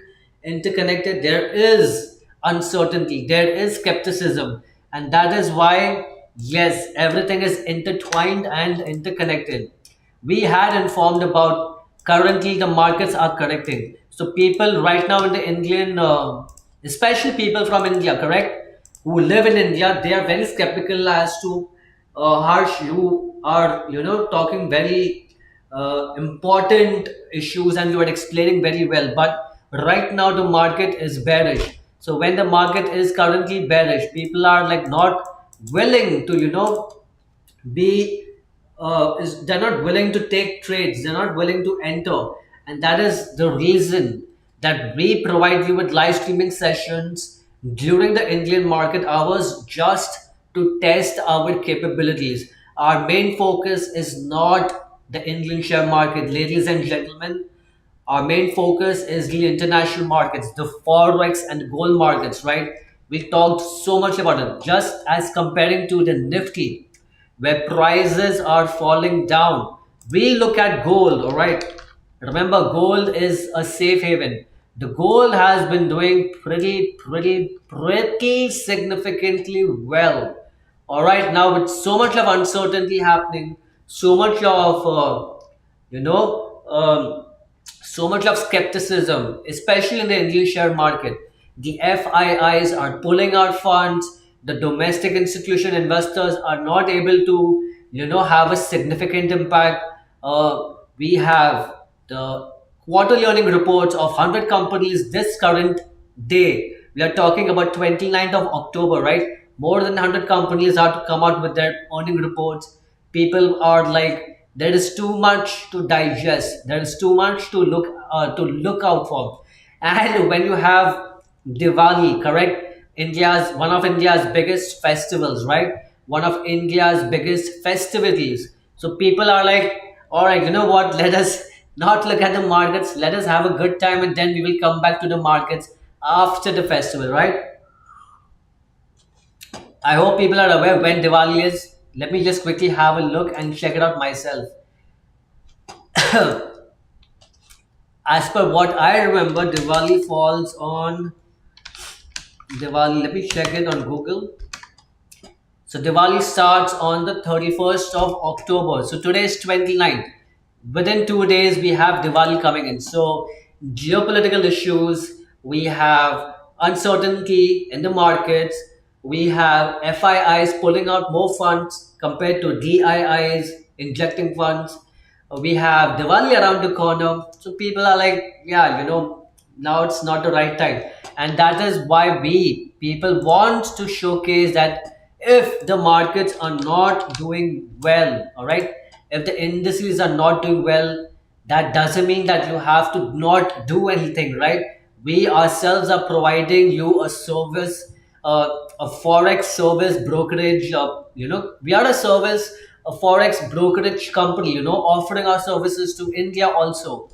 interconnected, there is uncertainty, there is skepticism, and that is why, yes, everything is intertwined and interconnected. We had informed about currently the markets are correcting. So people right now in the Indian, especially people from India, correct, who live in India, they are very skeptical as to Harsh, you are talking very important issues and you are explaining very well. But right now the market is bearish. So when the market is currently bearish, people are like not willing to be they're not willing to take trades, they're not willing to enter. And that is the reason that we provide you with live streaming sessions during the Indian market hours, just to test our capabilities. Our main focus is not the Indian share market, ladies and gentlemen. Our main focus is the international markets, the forex and gold markets, right? We talked so much about it, just as comparing to the Nifty, where prices are falling down. We look at gold, all right? Remember, gold is a safe haven. The gold has been doing pretty significantly well. All right, now with so much of uncertainty happening, so much of you know, so much of skepticism, especially in the Indian share market. The FIIs are pulling out funds. The domestic institution investors are not able to, have a significant impact. We have the quarterly earning reports of 100 companies this current day. We are talking about 29th of October, right? More than 100 companies have to come out with their earning reports. People are like, there is too much to digest. There is too much to look out for. And when you have Diwali, correct? One of India's biggest festivals, right? One of India's biggest festivities. So people are like, all right, you know what? Let us not look at the markets. Let us have a good time, and then we will come back to the markets after the festival, right? I hope people are aware when Diwali is. Let me just quickly have a look and check it out myself. As per what I remember, Diwali falls on Diwali. Let me check it on Google. So Diwali starts on the 31st of October. So today is 29th. Within 2 days, we have Diwali coming in. So geopolitical issues, we have uncertainty in the markets, we have FIIs pulling out more funds compared to DIIs injecting funds. We have Diwali around the corner. So people are like, yeah, now it's not the right time. And that is why people want to showcase that if the markets are not doing well, all right, if the indices are not doing well, that doesn't mean that you have to not do anything, right? We ourselves are providing you a service, a forex service brokerage. We are a forex brokerage company, offering our services to India also.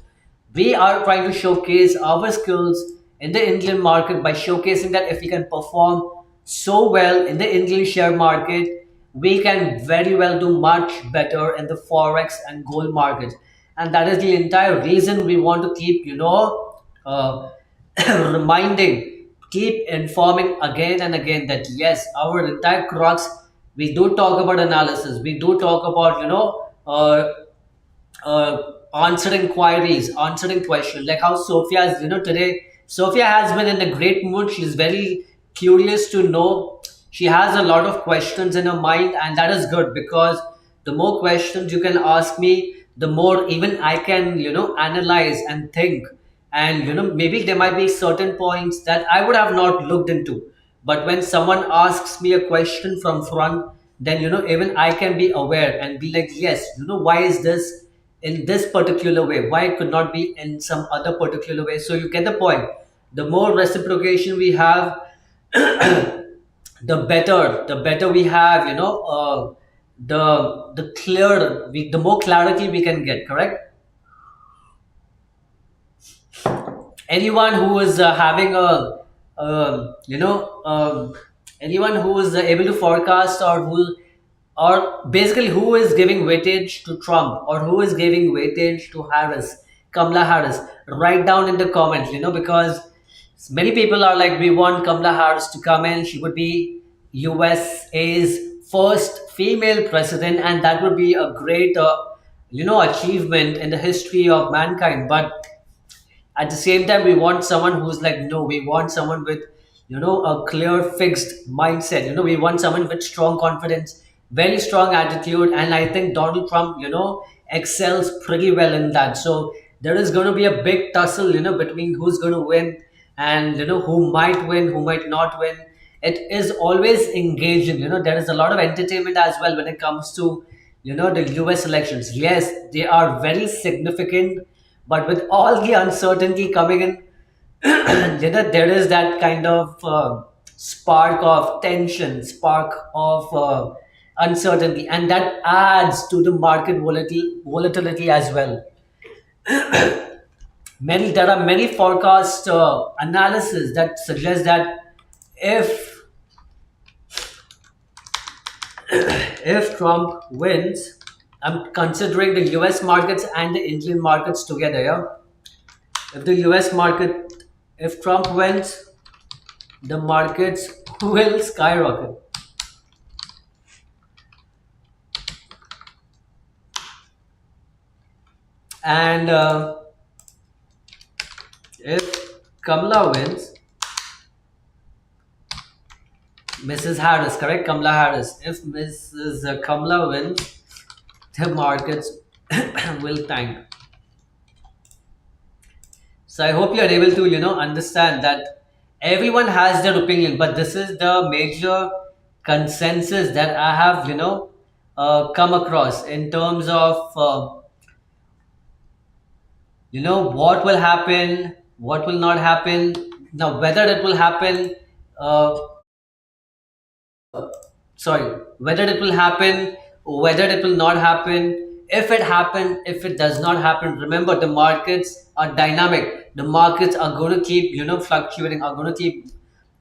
We are trying to showcase our skills in the Indian market by showcasing that if we can perform so well in the Indian share market, we can very well do much better in the forex and gold markets. And that is the entire reason we want to keep, uh, reminding, keep informing again and again that yes, our entire crux, we do talk about analysis, we do talk about, answering queries, answering questions, like how Sophia is, today. Sophia has been in a great mood. She's very curious to know. She has a lot of questions in her mind, and that is good because the more questions you can ask me, the more even I can, analyze and think. And, maybe there might be certain points that I would have not looked into. But when someone asks me a question from front, then, even I can be aware and be like, yes, why is this in this particular way? Why it could not be in some other particular way? So you get the point. The more reciprocation we have, the better we have, the more clarity we can get, correct? Anyone who is having a anyone who is able to forecast, or basically who is giving weightage to Trump or who is giving weightage to Kamala Harris, write down in the comments, because many people are like, we want Kamala Harris to come in. She would be USA's first female president, and that would be a great, achievement in the history of mankind. But at the same time, we want someone who's like, no, we want someone with, a clear, fixed mindset. We want someone with strong confidence, very strong attitude, and I think Donald Trump, excels pretty well in that. So there is going to be a big tussle, between who's going to win and who might win, who might not win. It is always engaging. There is a lot of entertainment as well when it comes to the US elections. Yes, they are very significant, but with all the uncertainty coming in, there is that kind of spark of tension, spark of uncertainty, and that adds to the market volatility as well. There are many forecast analysis that suggest that if if Trump wins, I'm considering the US markets and the Indian markets together. Yeah, if the US market, if Trump wins, the markets will skyrocket. And if Kamala wins, Mrs. Harris, correct? Kamala Harris. If Mrs. Kamala wins, the markets will tank. So I hope you are able to, understand that everyone has their opinion, but this is the major consensus that I have, come across in terms of, what will happen, what will not happen. Now, whether it will happen, uh, sorry, whether it will happen, whether it will not happen. If it happens, if it does not happen, remember the markets are dynamic. The markets are going to keep, fluctuating, are going to keep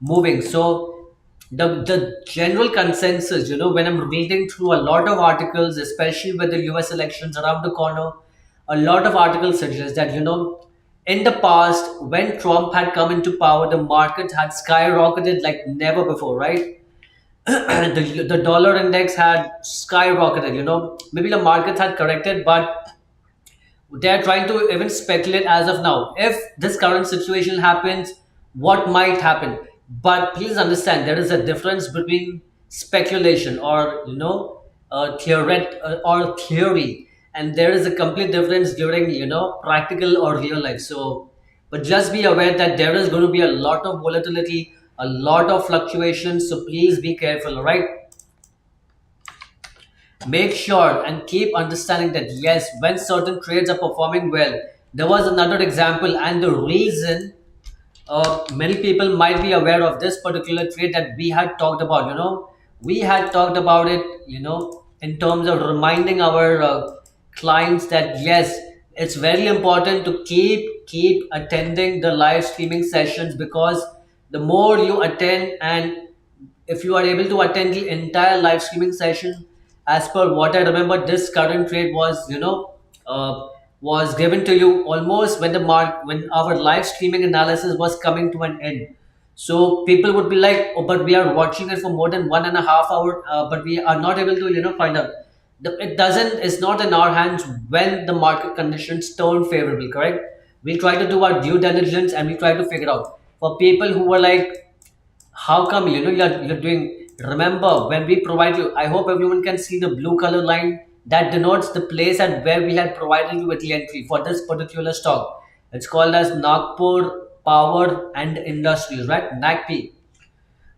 moving. So the general consensus, when I'm reading through a lot of articles, especially with the US elections around the corner, a lot of articles suggest that, in the past, when Trump had come into power, the market had skyrocketed like never before, right? The dollar index had skyrocketed. Maybe the markets had corrected, but they're trying to even speculate as of now if this current situation happens, what might happen. But please understand, there is a difference between speculation or or theory, and there is a complete difference during practical or real life. So but just be aware that there is going to be a lot of volatility, a lot of fluctuations, so please be careful. All right, make sure and keep understanding that yes, when certain trades are performing well, there was another example, and the reason many people might be aware of this particular trade that we had talked about. We had talked about it, in terms of reminding our clients that yes, it's very important to keep attending the live streaming sessions, because the more you attend, and if you are able to attend the entire live streaming session, as per what I remember, this current trade was, was given to you almost when when our live streaming analysis was coming to an end. So people would be like, oh, but we are watching it for more than 1.5 hour, but we are not able to, find out. It doesn't, it's not in our hands when the market conditions turn favorable, correct? We try to do our due diligence and we try to figure out. For people who were like, how come you're doing, remember when we provide you, I hope everyone can see the blue color line that denotes the place at where we had provided you with the entry for this particular stock. It's called as Nagpur Power and Industries, right? NACP.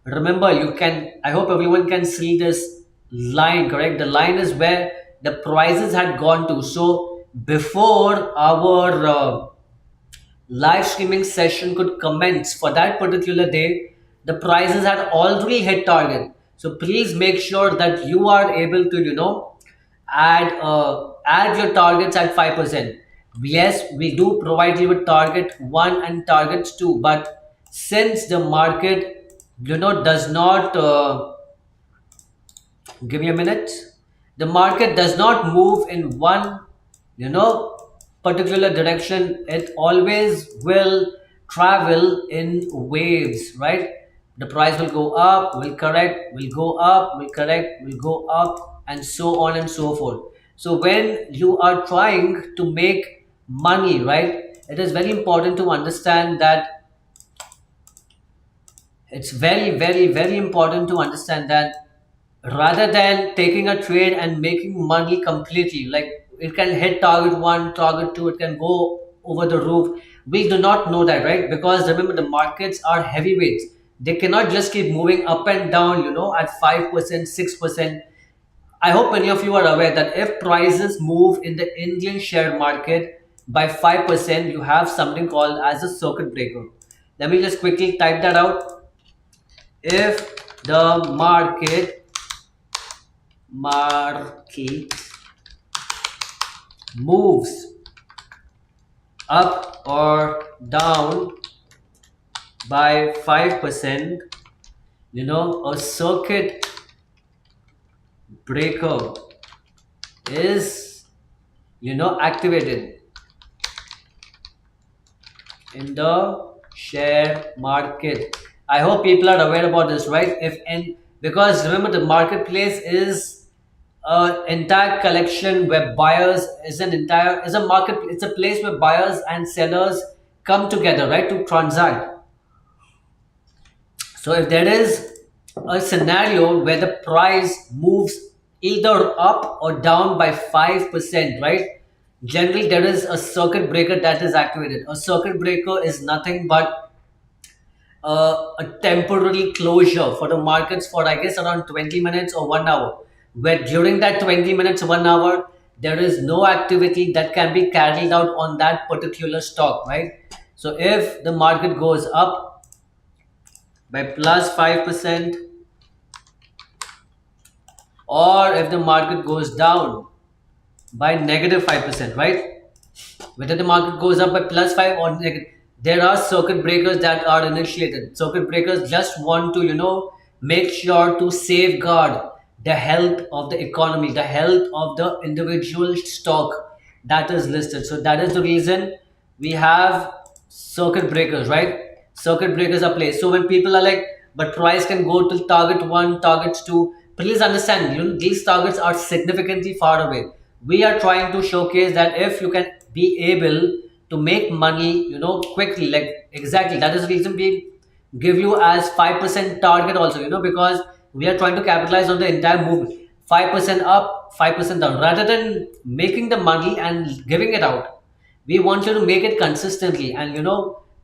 Remember, you can, I hope everyone can see this line, correct? The line is where the prices had gone to. So before our live streaming session could commence for that particular day, the prices had already hit target. So please make sure that you are able to, add your targets at 5%. Yes, we do provide you with target 1 and targets 2, but since the market, does not give me a minute. The market does not move in one, you know, particular direction. It always will travel in waves, right? The price will go up, will correct, will go up, will correct, will go up, and so on and so forth. So when you are trying to make money, right, it is very important to understand that it's very, very, very important to understand that rather than taking a trade and making money completely, like it can hit target 1, target 2, it can go over the roof. We do not know that, right? Because remember, the markets are heavyweights. They cannot just keep moving up and down, at 5%, 6%. I hope many of you are aware that if prices move in the Indian share market by 5%, you have something called as a circuit breaker. Let me just quickly type that out. If the market moves up or down by 5%, a circuit breaker is, activated in the share market. I hope people are aware about this, right? If and because remember, the marketplace is an entire collection where buyers is a market. It's a place where buyers and sellers come together, right, to transact. So if there is a scenario where the price moves either up or down by 5%, right? Generally, there is a circuit breaker that is activated. A circuit breaker is nothing but a temporary closure for the markets for, I guess, around 20 minutes or 1 hour, where during that 20 minutes, 1 hour, there is no activity that can be carried out on that particular stock, right? So if the market goes up by plus 5%, or if the market goes down by negative 5%, right? Whether the market goes up by plus 5 or negative, there are circuit breakers that are initiated. Circuit breakers just want to, make sure to safeguard the health of the economy, the health of the individual stock that is listed. So that is the reason we have circuit breakers, right? Circuit breakers are placed. So when people are like, but price can go to target one, targets two, please understand, these targets are significantly far away. We are trying to showcase that if you can be able to make money, quickly, like exactly that is the reason we give you as 5% target also, because we are trying to capitalize on the entire movement. 5% up, 5% down, rather than making the money and giving it out. We want you to make it consistently, and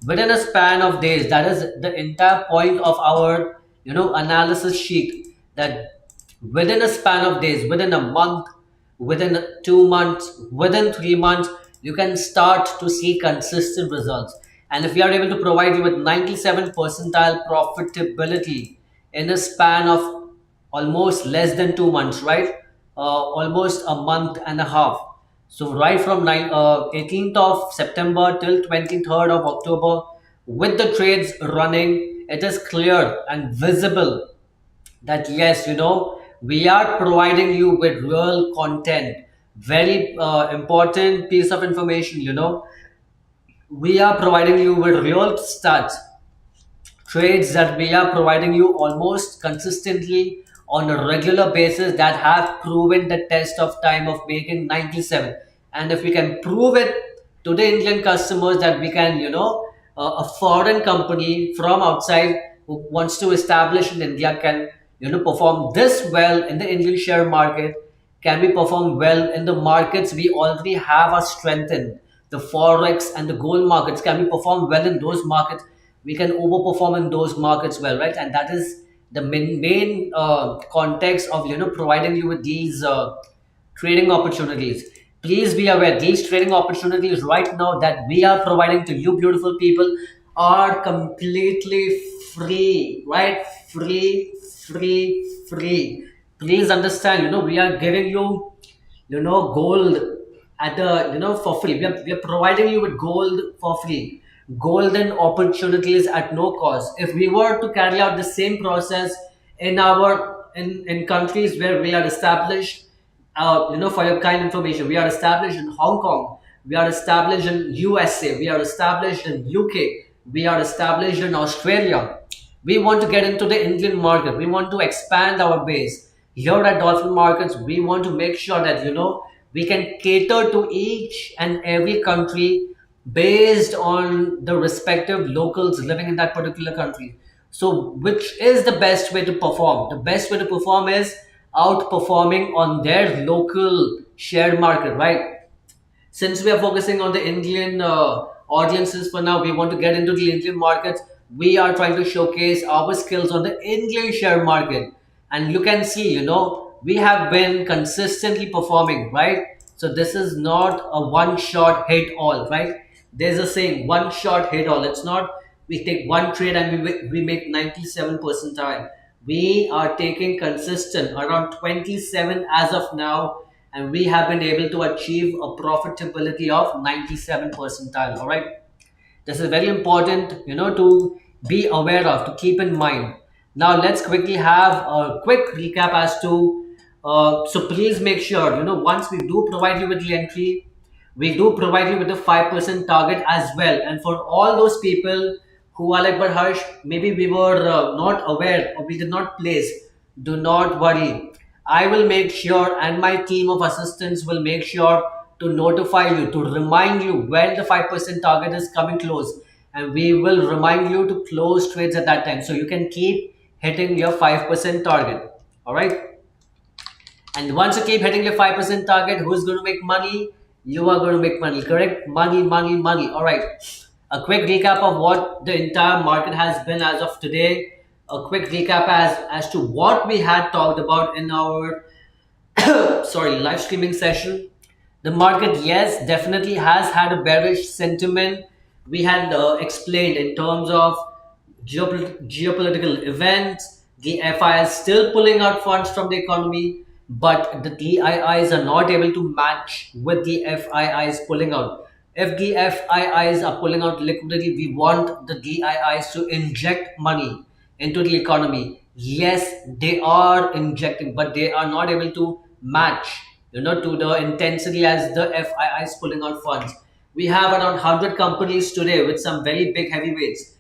within a span of days. That is the entire point of our analysis sheet, that within a span of days, within a month, within 2 months, within 3 months, you can start to see consistent results. And if we are able to provide you with 97 percentile profitability in a span of almost less than 2 months, right? Almost a month and a half. So right from 18th of September till 23rd of October, with the trades running, it is clear and visible that yes, we are providing you with real content. Very important piece of information. We are providing you with real stats, trades that we are providing you almost consistently on a regular basis, that have proven the test of time of making 97. And if we can prove it to the Indian customers that we can, a foreign company from outside who wants to establish in India can, perform this well in the Indian share market, can be performed well in the markets we already have a strength in. The forex and the gold markets can be performed well in those markets. We can overperform in those markets well, right? And that is the main context of providing you with these trading opportunities. Please be aware, these trading opportunities right now that we are providing to you beautiful people are completely free, right? Free. Please understand, we are giving you, gold at the, for free. We are providing you with gold for free. Golden opportunities at no cost. If we were to carry out the same process in in countries where we are established, for your kind information, we are established in Hong Kong, we are established in USA, we are established in UK, we are established in Australia. We want to get into the Indian market. We want to expand our base. Here at Dolphin Markets, we want to make sure that we can cater to each and every country based on the respective locals living in that particular country. So, which is the best way to perform? The best way to perform is outperforming on their local share market, right? Since we are focusing on the Indian audiences for now, we want to get into the Indian markets. We are trying to showcase our skills on the Indian share market. And you can see, we have been consistently performing, right? So this is not a one shot hit all, right? There's a saying, one shot hit all. It's not we take one trade and we make 97 percentile. We are taking consistent around 27 as of now, and we have been able to achieve a profitability of 97 percentile. All right, this is very important, to be aware of, to keep in mind. Now let's quickly have a quick recap as to So please make sure, once we do provide you with the entry, we do provide you with the 5% target as well. And for all those people who are like, but Harsh, maybe we were not aware or we did not place, do not worry. I will make sure, and my team of assistants will make sure to notify you, to remind you when the 5% target is coming close. And we will remind you to close trades at that time. So you can keep hitting your 5% target. All right. And once you keep hitting your 5% target, who's going to make money? You are going to make money, correct? Money, money, money. All right. A quick recap of what the entire market has been as of today. A quick recap as to what we had talked about in our live streaming session. The market, yes, definitely has had a bearish sentiment. We had explained in terms of geopolitical events. The FI is still pulling out funds from the economy, but the DIIs are not able to match with the FIIs pulling out. If the FIIs are pulling out liquidity, we want the DIIs to inject money into the economy. Yes, they are injecting, but they are not able to match, to the intensity as the FIIs pulling out funds. We have around 100 companies today with some very big heavyweights.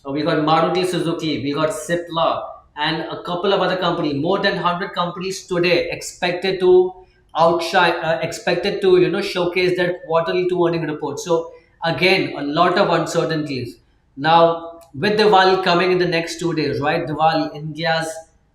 We got Maruti Suzuki, we got Cipla, and a couple of other companies. More than 100 companies today expected to outshine, expected to showcase their quarterly two earning reports. So again, a lot of uncertainties. Now with Diwali coming in the next 2 days, right? Diwali, India's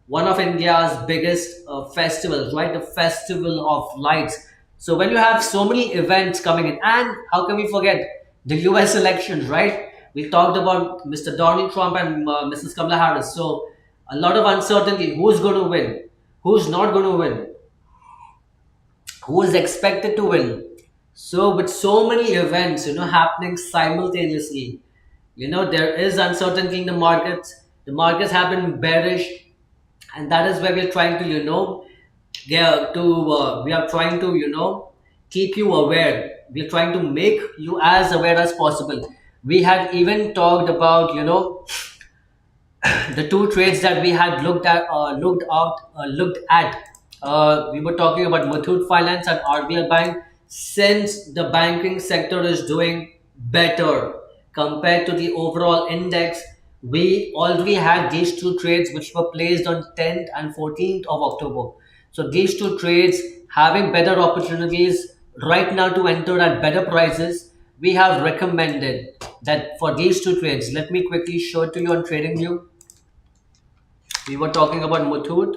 one of India's biggest festivals, right? The festival of lights. So when you have so many events coming in, and how can we forget the US elections, right? We talked about Mr. Donald Trump and Mrs. Kamala Harris. So a lot of uncertainty. Who's going to win? Who's not going to win? Who is expected to win? So with so many events, happening simultaneously, there is uncertainty in the markets. The markets have been bearish, and that is where we're trying to, we are trying to, keep you aware. We're trying to make you as aware as possible. We had even talked about, the two trades that we had looked at. We were talking about Muthoot Finance and RBL Bank. Since the banking sector is doing better compared to the overall index, we already had these two trades which were placed on 10th and 14th of October. So these two trades having better opportunities right now to enter at better prices, we have recommended that for these two trades. Let me quickly show it to you on TradingView. We were talking about Muthoot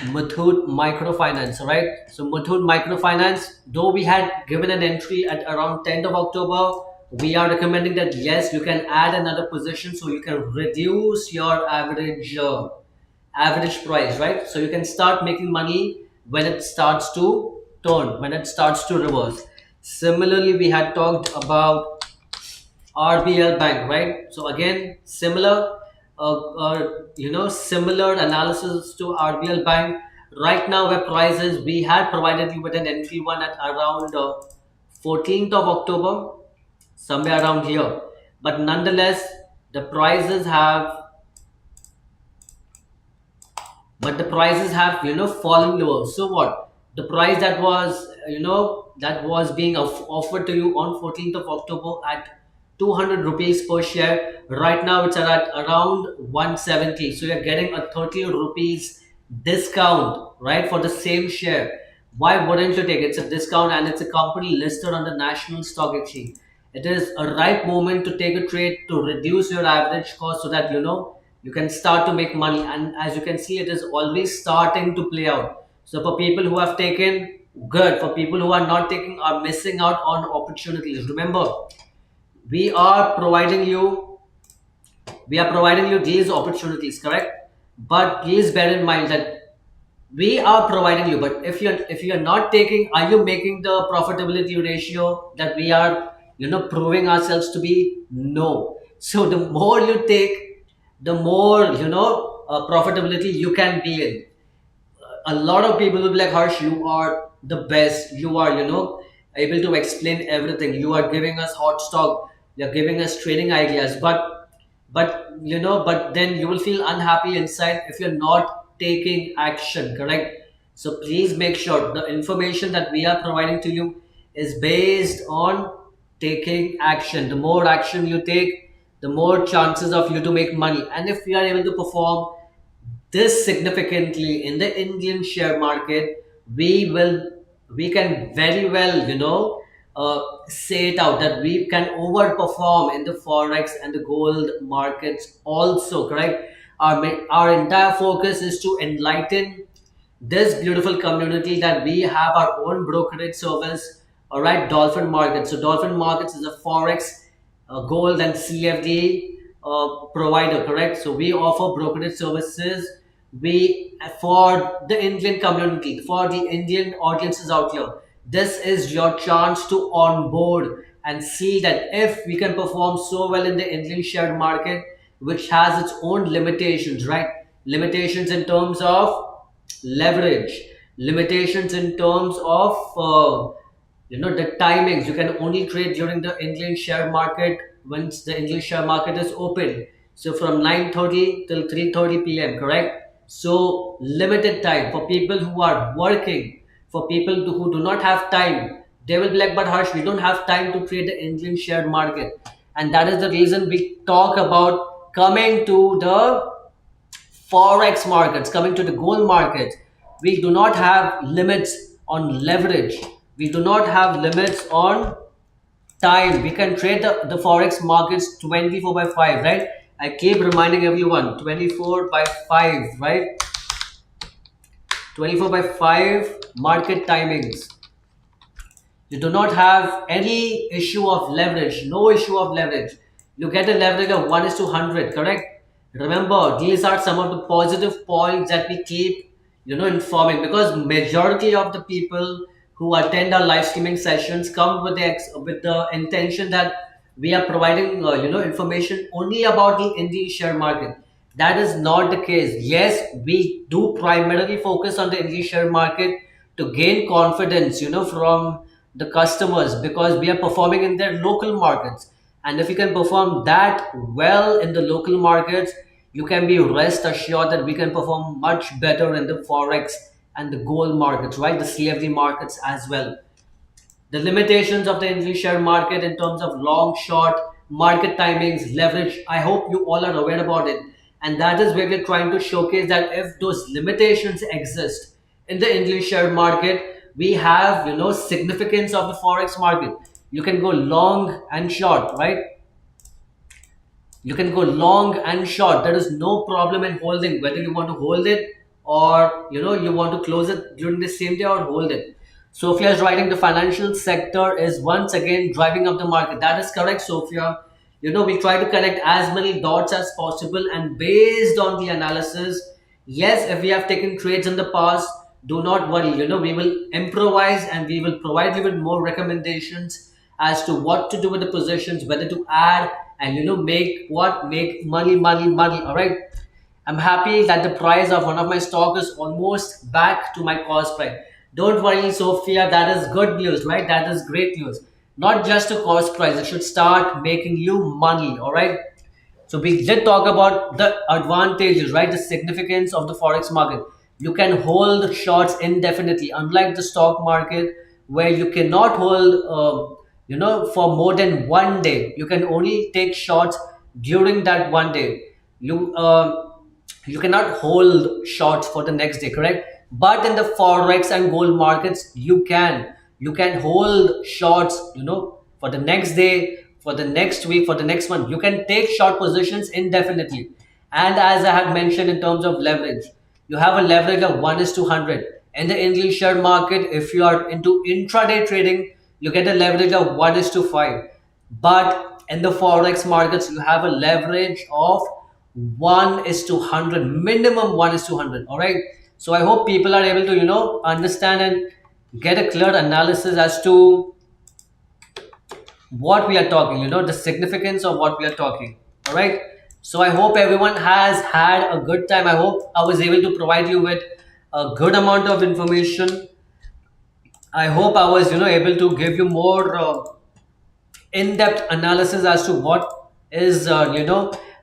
Microfinance, right? So Muthoot Microfinance, though we had given an entry at around 10th of October, we are recommending that yes, you can add another position so you can reduce your average price, right? So you can start making money when it starts to turn, when it starts to reverse. Similarly, we had talked about RBL Bank, right? So again, similar similar analysis to RBL Bank. Right now, where prices, we had provided you with an entry one at around 14th of October, somewhere around here. But nonetheless, the prices have fallen lower. So what? The price that was being offered to you on 14th of October at 200 rupees per share, right now it's at around 170. So you're getting a 30 rupees discount, right, for the same share. Why wouldn't you take it? It's a discount and it's a company listed on the National Stock Exchange. It is a right moment to take a trade to reduce your average cost so that you can start to make money. And as you can see, it is always starting to play out. So for people who have taken, good. For people who are not taking, are missing out on opportunities. Remember, we are providing you these opportunities, correct? But please bear in mind that we are providing you, but if you're not taking, are you making the profitability ratio that we are proving ourselves to be? No. So the more you take, the more profitability you can be in. A lot of people will be like, Harsh, you are the best, you are able to explain everything, you are giving us hot stock, you're giving us trading ideas, but but but then you will feel unhappy inside if you're not taking action, correct? So please make sure the information that we are providing to you is based on taking action. The more action you take, the more chances of you to make money. And if we are able to perform this significantly in the Indian share market, we will we can very well say it out that we can overperform in the forex and the gold markets also, correct? Our entire focus is to enlighten this beautiful community that we have our own brokerage service, all right? Dolphin Markets. So Dolphin Markets is a forex, gold and CFD provider, correct? So we offer brokerage services. We for the Indian community, for the Indian audiences out here, this is your chance to onboard and see that if we can perform so well in the Indian share market, which has its own limitations, right? Limitations in terms of leverage, limitations in terms of the timings. You can only trade during the Indian share market once the Indian share market is open, so from 9:30 till 3:30 p.m., correct? So limited time for people who are working. For people who do not have time, they will be like, but Harsh, we don't have time to trade the Indian share market. And that is the reason we talk about coming to the forex markets, coming to the gold markets. We do not have limits on leverage, we do not have limits on time. We can trade the forex markets 24 by 5, right? I keep reminding everyone, 24 by 5, right? 24 by 5 market timings. You do not have any issue of leverage, no issue of leverage. You get a leverage of 1 is to 100, correct? Remember, these are some of the positive points that we keep, informing, because majority of the people who attend our live streaming sessions come with the intention that we are providing, information only about the Indian share market. That is not the case. Yes, we do primarily focus on the Indian share market to gain confidence, from the customers, because we are performing in their local markets. And if you can perform that well in the local markets, you can be rest assured that we can perform much better in the forex and the gold markets, right? The CFD markets as well. The limitations of the Indian share market in terms of long, short, market timings, leverage, I hope you all are aware about it. And that is where we're trying to showcase that if those limitations exist in the Indian share market, we have, significance of the forex market. You can go long and short, right? You can go long and short. There is no problem in holding, whether you want to hold it or you want to close it during the same day or hold it. Sophia is writing the financial sector is once again driving up the market. That is correct, Sophia. We try to connect as many dots as possible, and based on the analysis, yes, if we have taken trades in the past, do not worry. We will improvise and we will provide you with more recommendations as to what to do with the positions, whether to add and make money. All right. I'm happy that the price of one of my stock is almost back to my cost price. Don't worry, Sophia, that is good news, right? That is great news. Not just a cost price, it should start making you money, all right? So we did talk about the advantages, right? The significance of the forex market. You can hold shorts indefinitely, unlike the stock market where you cannot hold, for more than 1 day. You can only take shorts during that 1 day. You cannot hold shorts for the next day, correct? But in the forex and gold markets, you can hold shorts, for the next day, for the next week, for the next month. You can take short positions indefinitely. And as I had mentioned in terms of leverage, you have a leverage of 1 is to 100. In the Indian share market, if you are into intraday trading, you get a leverage of 1 is to 5. But in the forex markets, you have a leverage of 1 is to 100, minimum 1 is to 100. All right. So I hope people are able to, understand and get a clear analysis as to what we are talking, the significance of what we are talking. All right. So I hope everyone has had a good time. I hope I was able to provide you with a good amount of information. I hope I was, able to give you more in-depth analysis as to what is,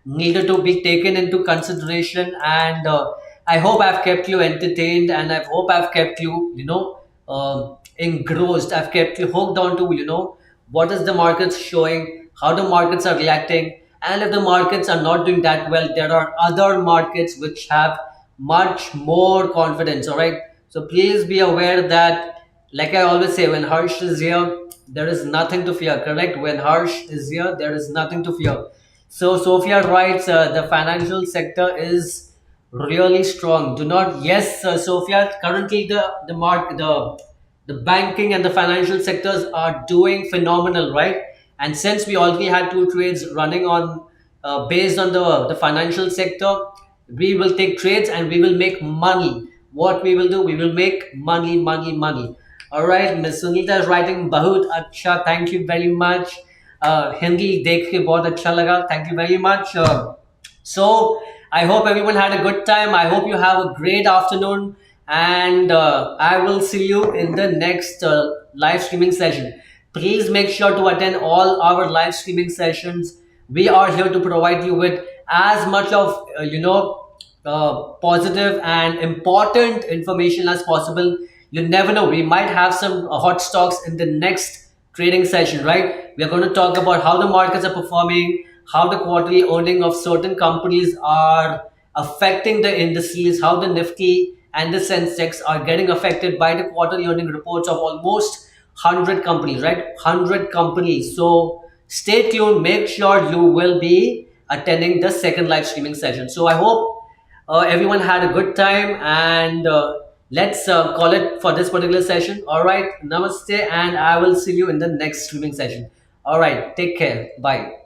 needed to be taken into consideration. And I hope I've kept you entertained, and I hope I've kept you, engrossed. I've kept you hooked on to, what is the markets showing, how the markets are reacting. And if the markets are not doing that well, there are other markets which have much more confidence. All right. So please be aware that, like I always say, when Harsh is here, there is nothing to fear. Correct? When Harsh is here, there is nothing to fear. So Sophia writes, the financial sector is really strong. Do not, yes, Sophia. Currently, the banking and the financial sectors are doing phenomenal, right? And since we already had two trades running on, based on the financial sector, we will take trades and we will make money. What we will do, we will make money, money, money. All right, Miss Sunita is writing बहुत अच्छा. Thank you very much. Hindi देख के बहुत अच्छा लगा. Thank you very much. So I hope everyone had a good time. I hope you have a great afternoon, and I will see you in the next live streaming session. Please make sure to attend all our live streaming sessions. We are here to provide you with as much of positive and important information as possible. You never know, we might have some hot stocks in the next trading session, right? We are going to talk about how the markets are performing, how the quarterly earning of certain companies are affecting the indices, how the Nifty and the Sensex are getting affected by the quarterly earning reports of almost 100 companies, right? 100 companies. So stay tuned. Make sure you will be attending the second live streaming session. So I hope everyone had a good time, and let's call it for this particular session. All right. Namaste, and I will see you in the next streaming session. All right. Take care. Bye.